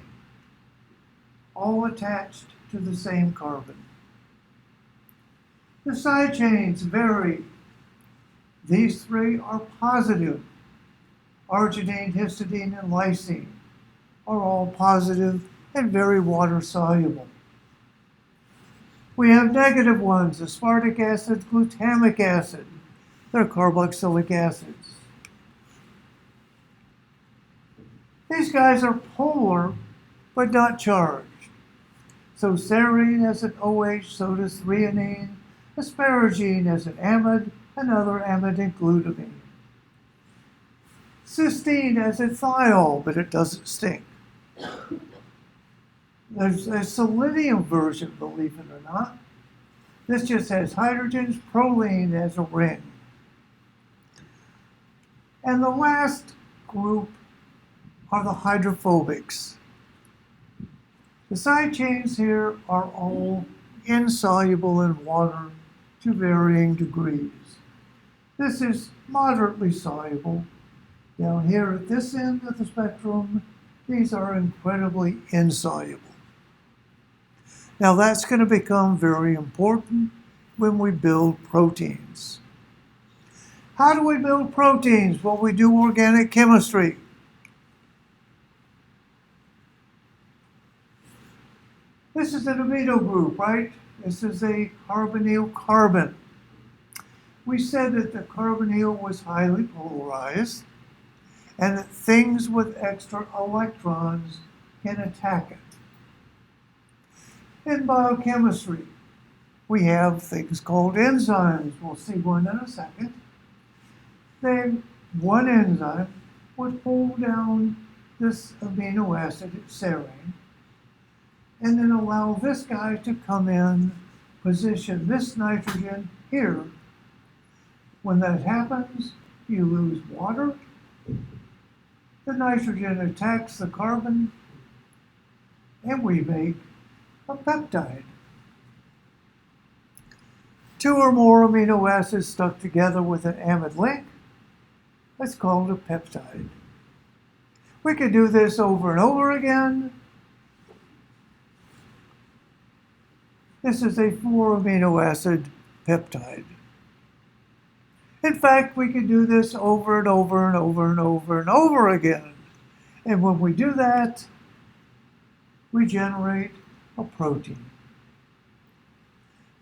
all attached to the same carbon. The side chains vary. These three are positive. Arginine, histidine, and lysine are all positive and very water soluble. We have negative ones, aspartic acid, glutamic acid. They're carboxylic acids. These guys are polar, but not charged. So serine has an OH, so does threonine. Asparagine has an amide, another amide and glutamine. Cysteine has a thiol, but it doesn't stink. There's a selenium version, believe it or not. This just has hydrogens. Proline has a ring. And the last group are the hydrophobics. The side chains here are all insoluble in water to varying degrees. This is moderately soluble. Down here at this end of the spectrum, these are incredibly insoluble. Now that's going to become very important when we build proteins. How do we build proteins? Well, we do organic chemistry. This is an amino group, right? This is a carbonyl carbon. We said that the carbonyl was highly polarized and that things with extra electrons can attack it. In biochemistry, we have things called enzymes. We'll see one in a second. Then one enzyme would pull down this amino acid, serine, and then allow this guy to come in, position this nitrogen here. When that happens, you lose water. The nitrogen attacks the carbon, and we make a peptide. Two or more amino acids stuck together with an amide link, that's called a peptide. We could do this over and over again. This is a 4 amino acid peptide. In fact, we could do this over and over and over and over and over again. And when we do that, we generate a protein.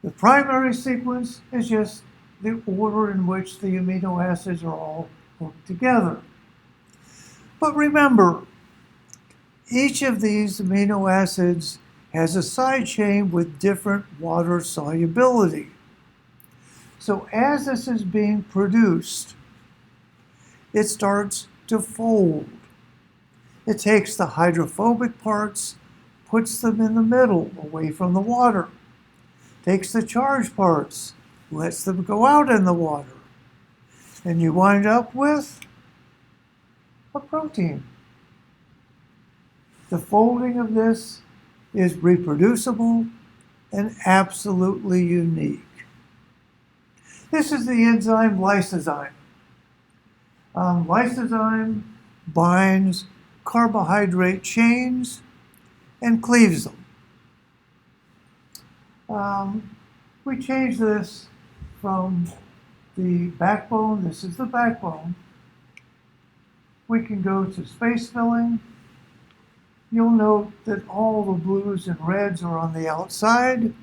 The primary sequence is just the order in which the amino acids are all hooked together. But remember, each of these amino acids has a side chain with different water solubility. So as this is being produced, it starts to fold. It takes the hydrophobic parts, puts them in the middle, away from the water. Takes the charged parts, lets them go out in the water. And you wind up with a protein. The folding of this is reproducible and absolutely unique. This is the enzyme lysozyme. Lysozyme binds carbohydrate chains and cleaves them. We change this from the backbone. This is the backbone. We can go to space filling. You'll note that all the blues and reds are on the outside,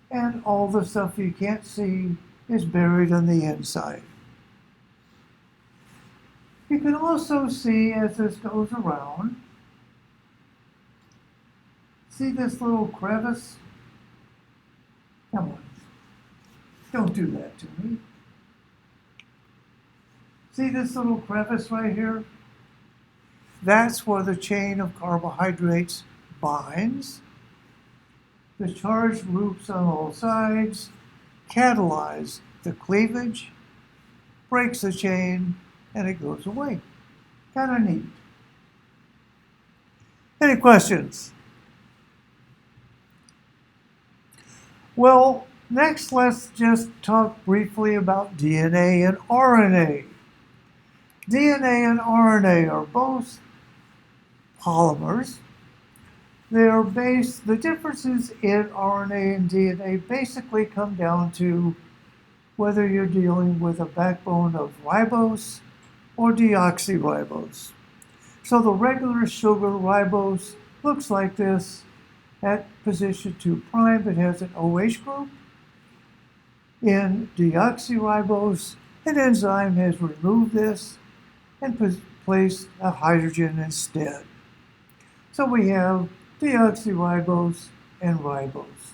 and all the stuff you can't see is buried on the inside. You can also see, as this goes around, see this little crevice? Come on, don't do that to me. See this little crevice right here? That's where the chain of carbohydrates binds. The charged groups on all sides catalyze the cleavage, breaks the chain, and it goes away. Kind of neat. Any questions? Well, next let's just talk briefly about DNA and RNA. DNA and RNA are both polymers. The differences in RNA and DNA basically come down to whether you're dealing with a backbone of ribose or deoxyribose. So the regular sugar ribose looks like this. At position 2', it has an OH group. In deoxyribose, an enzyme has removed this and placed a hydrogen instead. So we have deoxyribose and ribose.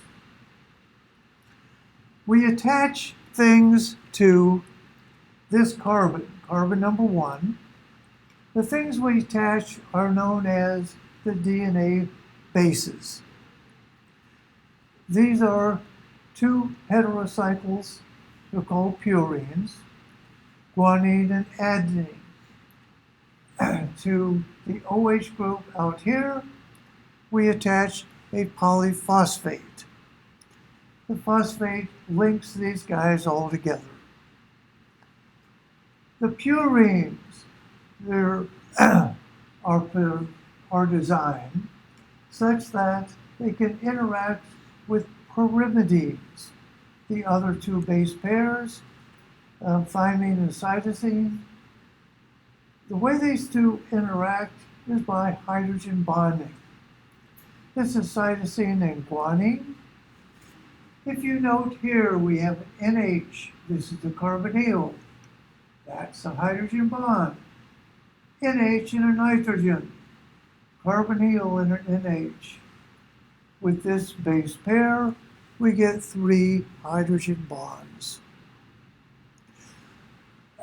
We attach things to this carbon number 1. The things we attach are known as the DNA bases. These are 2 heterocycles, they're called purines, guanine and adenine. To the OH group out here, we attach a polyphosphate. The phosphate links these guys all together. The purines, are designed such that they can interact with pyrimidines, the other 2 base pairs, thymine and cytosine. The way these 2 interact is by hydrogen bonding. This is cytosine and guanine. If you note here, we have an NH. This is the carbonyl. That's a hydrogen bond. NH and a nitrogen. Carbonyl and an NH. With this base pair, we get 3 hydrogen bonds.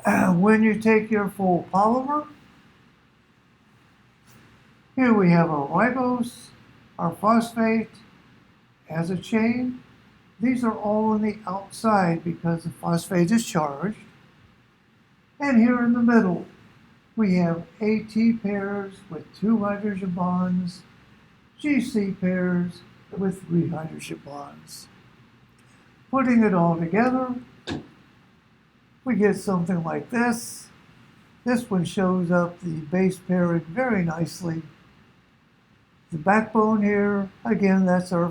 When you take your full polymer, here we have our ribose, our phosphate as a chain. These are all on the outside because the phosphate is charged. And here in the middle, we have AT pairs with 2 hydrogen bonds, GC pairs with 3 hydrogen bonds. Putting it all together, we get something like this. This one shows up the base pairing very nicely. The backbone here, again, that's our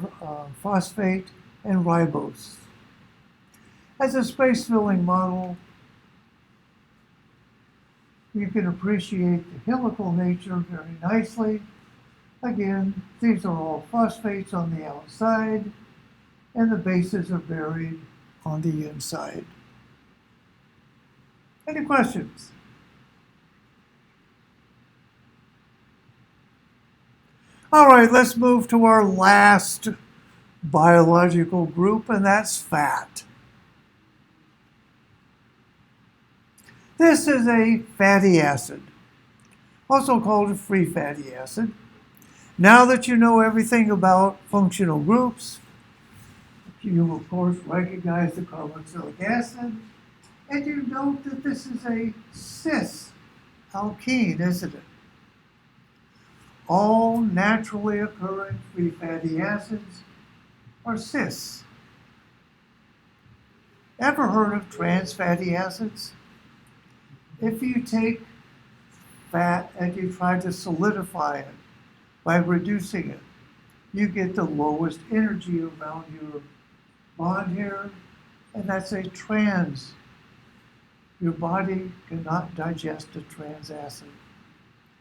phosphate and ribose. As a space filling model, you can appreciate the helical nature very nicely. Again, these are all phosphates on the outside, and the bases are buried on the inside. Any questions? All right, let's move to our last biological group, and that's fat. This is a fatty acid, also called a free fatty acid. Now that you know everything about functional groups, you of course recognize the carboxylic acid, and you note that this is a cis alkene, isn't it? All naturally occurring free fatty acids are cis. Ever heard of trans fatty acids? If you take fat and you try to solidify it by reducing it, you get the lowest energy around your bond here, and that's a trans. Your body cannot digest a trans acid.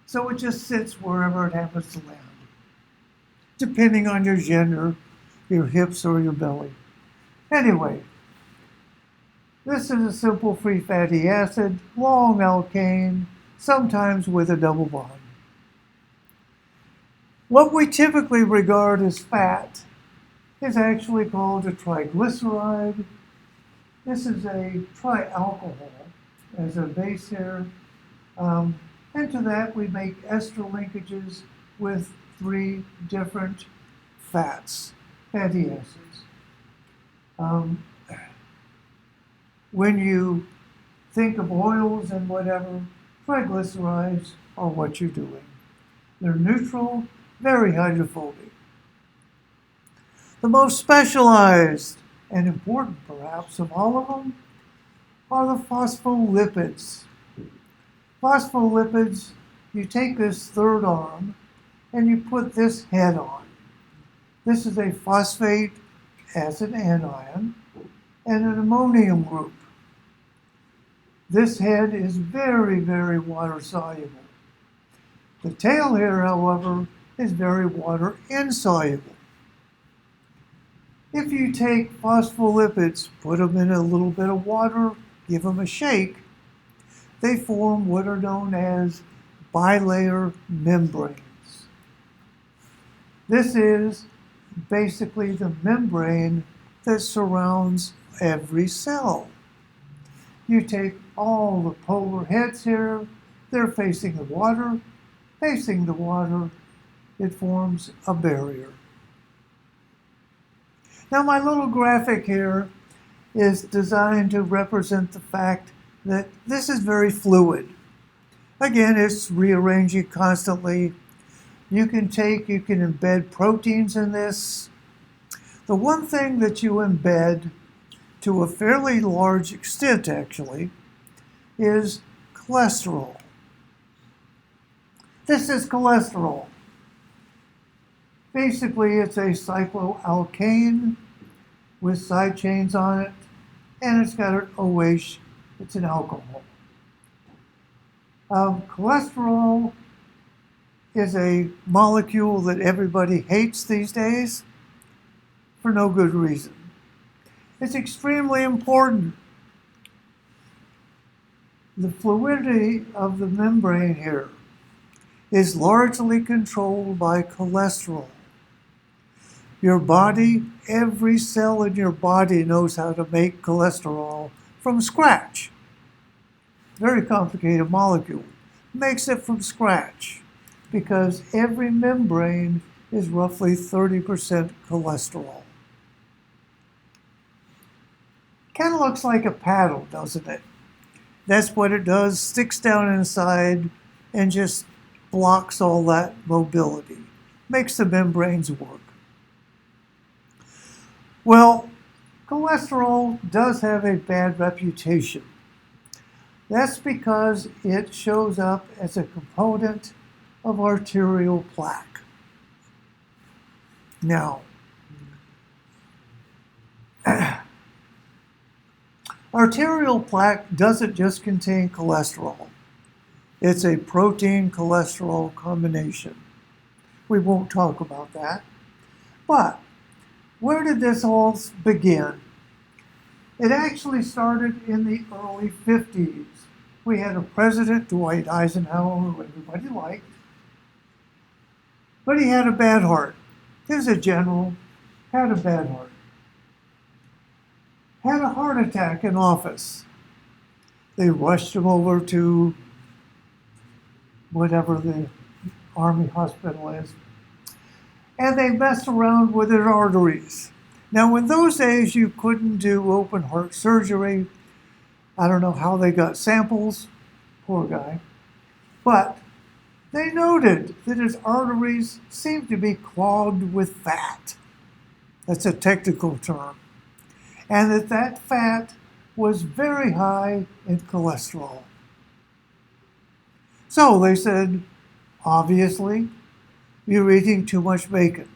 So it just sits wherever it happens to land, depending on your gender, your hips, or your belly. Anyway, this is a simple free fatty acid, long alkane, sometimes with a double bond. What we typically regard as fat is actually called a triglyceride. This is a trialcohol as a base here. And to that we make ester linkages with 3 different fats, fatty acids. When you think of oils and whatever, triglycerides are what you're doing. They're neutral, very hydrophobic. The most specialized and important, perhaps, of all of them are the phospholipids. Phospholipids, you take this third arm and you put this head on. This is a phosphate acid anion and an ammonium group. This head is very, very water soluble. The tail here, however, is very water insoluble. If you take phospholipids, put them in a little bit of water, give them a shake, they form what are known as bilayer membranes. This is basically the membrane that surrounds every cell. You take all the polar heads here, they're facing the water. Facing the water, it forms a barrier. Now my little graphic here is designed to represent the fact that this is very fluid. Again, it's rearranging constantly. You can embed proteins in this. The one thing that you embed to a fairly large extent, actually, is cholesterol. This is cholesterol. Basically, it's a cycloalkane with side chains on it, and it's got an OH, it's an alcohol. Cholesterol is a molecule that everybody hates these days for no good reason. It's extremely important. The fluidity of the membrane here is largely controlled by cholesterol. Your body, every cell in your body knows how to make cholesterol from scratch. Very complicated molecule. Makes it from scratch because every membrane is roughly 30% cholesterol. Kind of looks like a paddle, doesn't it? That's what it does, sticks down inside and just blocks all that mobility. Makes the membranes work. Well, cholesterol does have a bad reputation. That's because it shows up as a component of arterial plaque. Now, arterial plaque doesn't just contain cholesterol. It's a protein-cholesterol combination. We won't talk about that. But where did this all begin? It actually started in the early 50s. We had a president, Dwight Eisenhower, who everybody liked, but he had a bad heart. He was a general, had a bad heart. Had a heart attack in office. They rushed him over to whatever the Army hospital is, and they messed around with his arteries. Now, in those days, you couldn't do open heart surgery. I don't know how they got samples, poor guy, but they noted that his arteries seemed to be clogged with fat. That's a technical term. And that fat was very high in cholesterol. So they said, obviously, you're eating too much bacon.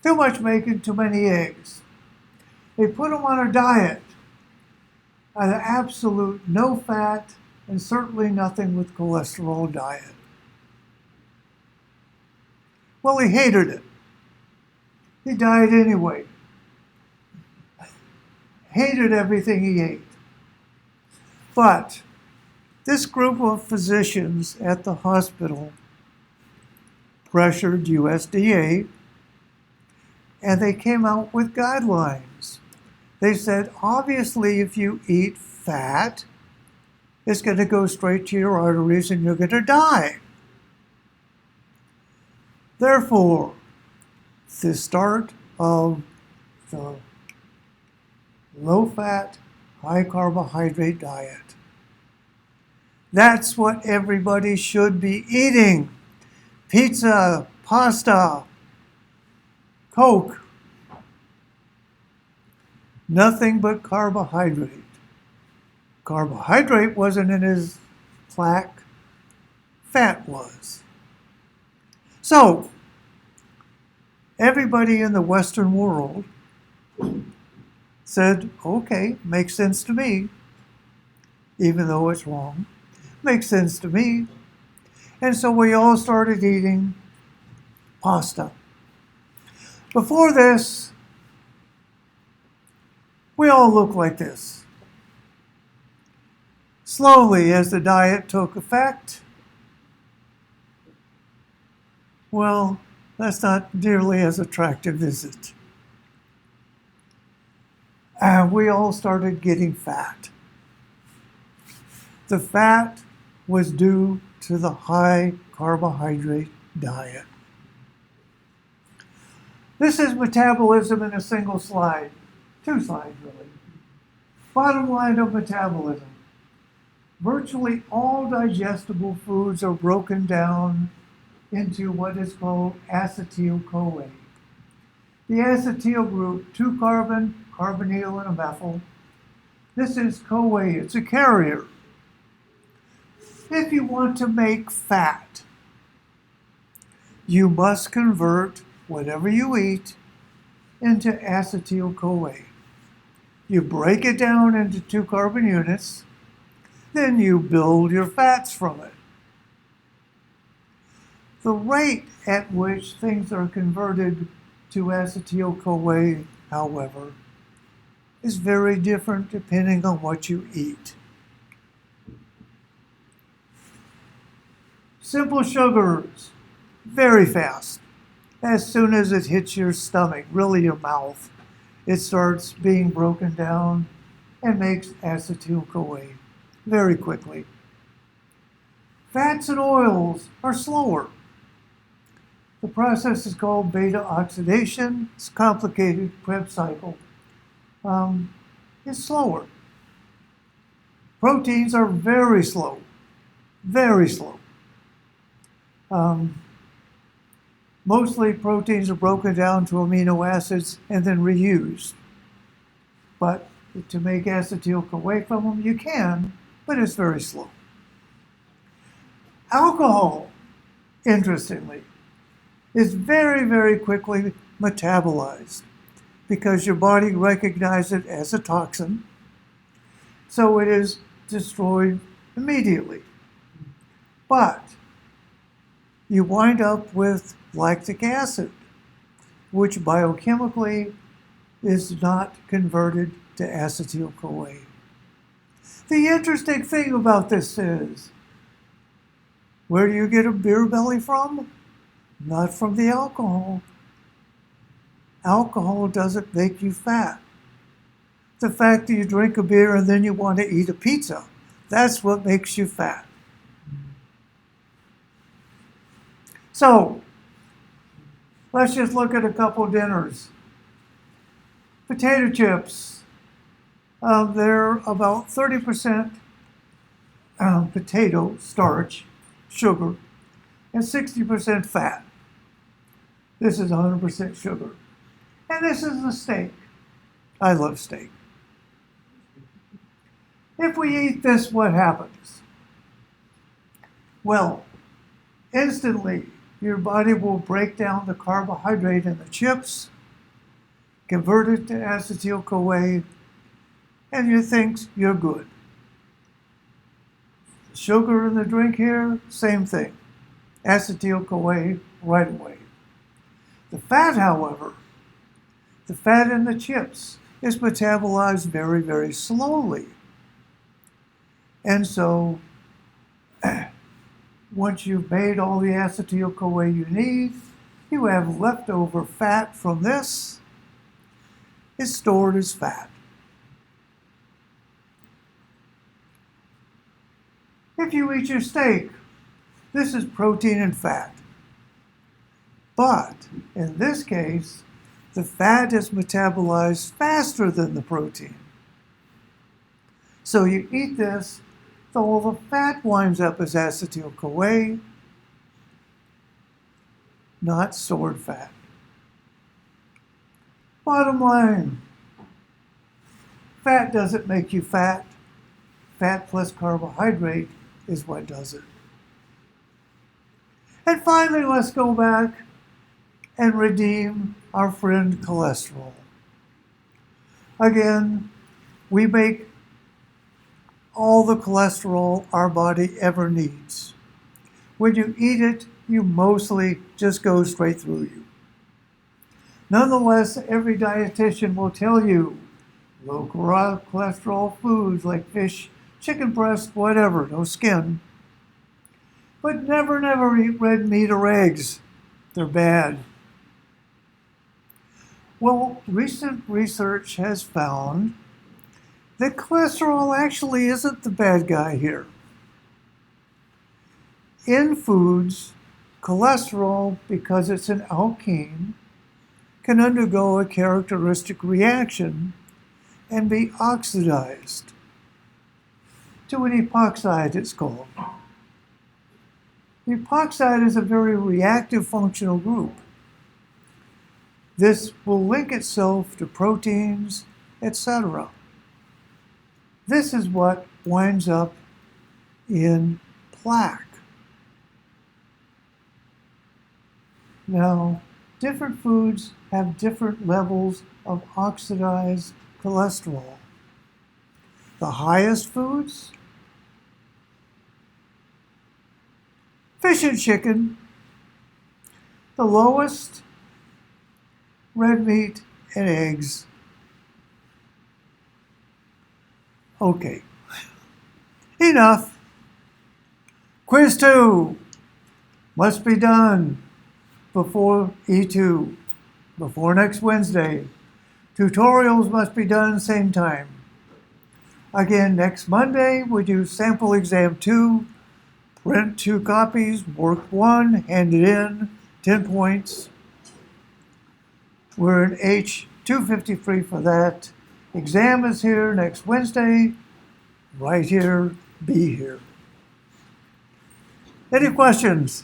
Too much bacon, too many eggs. They put him on a diet, an absolute no fat and certainly nothing with cholesterol diet. Well, he hated it. He died anyway. Hated everything he ate. But this group of physicians at the hospital pressured USDA, and they came out with guidelines. They said, obviously, if you eat fat, it's going to go straight to your arteries and you're going to die. Therefore, the start of the low-fat, high-carbohydrate diet. That's what everybody should be eating. Pizza, pasta, Coke. Nothing but carbohydrate. Carbohydrate wasn't in his plaque. Fat was. So, everybody in the Western world said, okay, makes sense to me, even though it's wrong. Makes sense to me. And so we all started eating pasta. Before this, we all looked like this. Slowly, as the diet took effect, well, that's not nearly as attractive, is it? And we all started getting fat. The fat was due to the high carbohydrate diet. This is metabolism in a single slide. 2 slides, really. Bottom line of metabolism. Virtually all digestible foods are broken down into what is called acetyl-CoA. The acetyl group, 2 carbon, carbonyl, and a methyl. This is CoA, it's a carrier. If you want to make fat, you must convert whatever you eat into acetyl-CoA. You break it down into 2 carbon units, then you build your fats from it. The rate at which things are converted to acetyl-CoA, however, is very different depending on what you eat. Simple sugars, very fast. As soon as it hits your stomach, really your mouth, it starts being broken down and makes acetyl-CoA very quickly. Fats and oils are slower. The process is called beta oxidation. It's complicated. Krebs cycle. It's slower. Proteins are very slow. Very slow. Mostly proteins are broken down to amino acids and then reused. But to make acetyl-CoA from them, you can, but it's very slow. Alcohol, interestingly, is very, very quickly metabolized because your body recognizes it as a toxin, so it is destroyed immediately. But you wind up with lactic acid, which biochemically is not converted to acetyl-CoA. The interesting thing about this is, where do you get a beer belly from? Not from the alcohol. Alcohol doesn't make you fat. The fact that you drink a beer and then you want to eat a pizza, that's what makes you fat. So, let's just look at a couple dinners. Potato chips, they're about 30% potato starch, sugar, and 60% fat. This is 100% sugar. And this is the steak. I love steak. If we eat this, what happens? Well, instantly, your body will break down the carbohydrate in the chips, convert it to acetyl-CoA, and you think you're good. Sugar in the drink here, same thing. Acetyl-CoA right away. The fat, however, the fat in the chips is metabolized very, very slowly. And so, once you've made all the acetyl-CoA you need, you have leftover fat from this. It's stored as fat. If you eat your steak, this is protein and fat. But in this case, the fat is metabolized faster than the protein. So you eat this, all the fat winds up as acetyl-CoA, not stored fat. Bottom line, fat doesn't make you fat. Fat plus carbohydrate is what does it. And finally, let's go back and redeem our friend cholesterol. Again, we make all the cholesterol our body ever needs. When you eat it, you mostly just go straight through you. Nonetheless, every dietitian will tell you low cholesterol foods like fish, chicken breast, whatever, no skin. But never, never eat red meat or eggs. They're bad. Well, recent research has found that cholesterol actually isn't the bad guy here. In foods, cholesterol, because it's an alkene, can undergo a characteristic reaction and be oxidized to an epoxide, it's called. The epoxide is a very reactive functional group. This will link itself to proteins, etc. This is what winds up in plaque. Now, different foods have different levels of oxidized cholesterol. The highest foods, fish and chicken. The lowest, red meat and eggs. Okay, enough. Quiz 2 must be done before E2, before next Wednesday. Tutorials must be done same time. Again, next Monday, we do sample exam 2, print 2 copies, work 1, hand it in, 10 points. We're in H253 for that. Exam is here next Wednesday. Right here, be here. Any questions?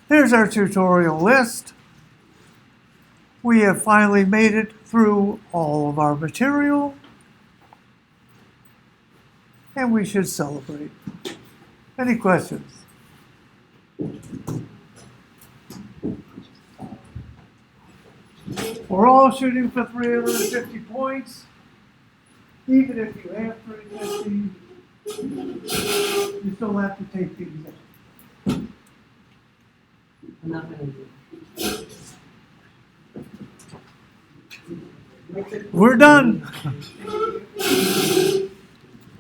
Here's our tutorial list. We have finally made it through all of our material, and we should celebrate. Any questions? We're all shooting for 350 points. Even if you have 350, You still have to take the exam. I'm not gonna do it. We're done. I'm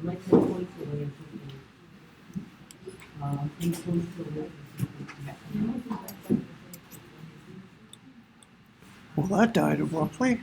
like 10 points away or something. 10 points away or something. Well, that died abruptly.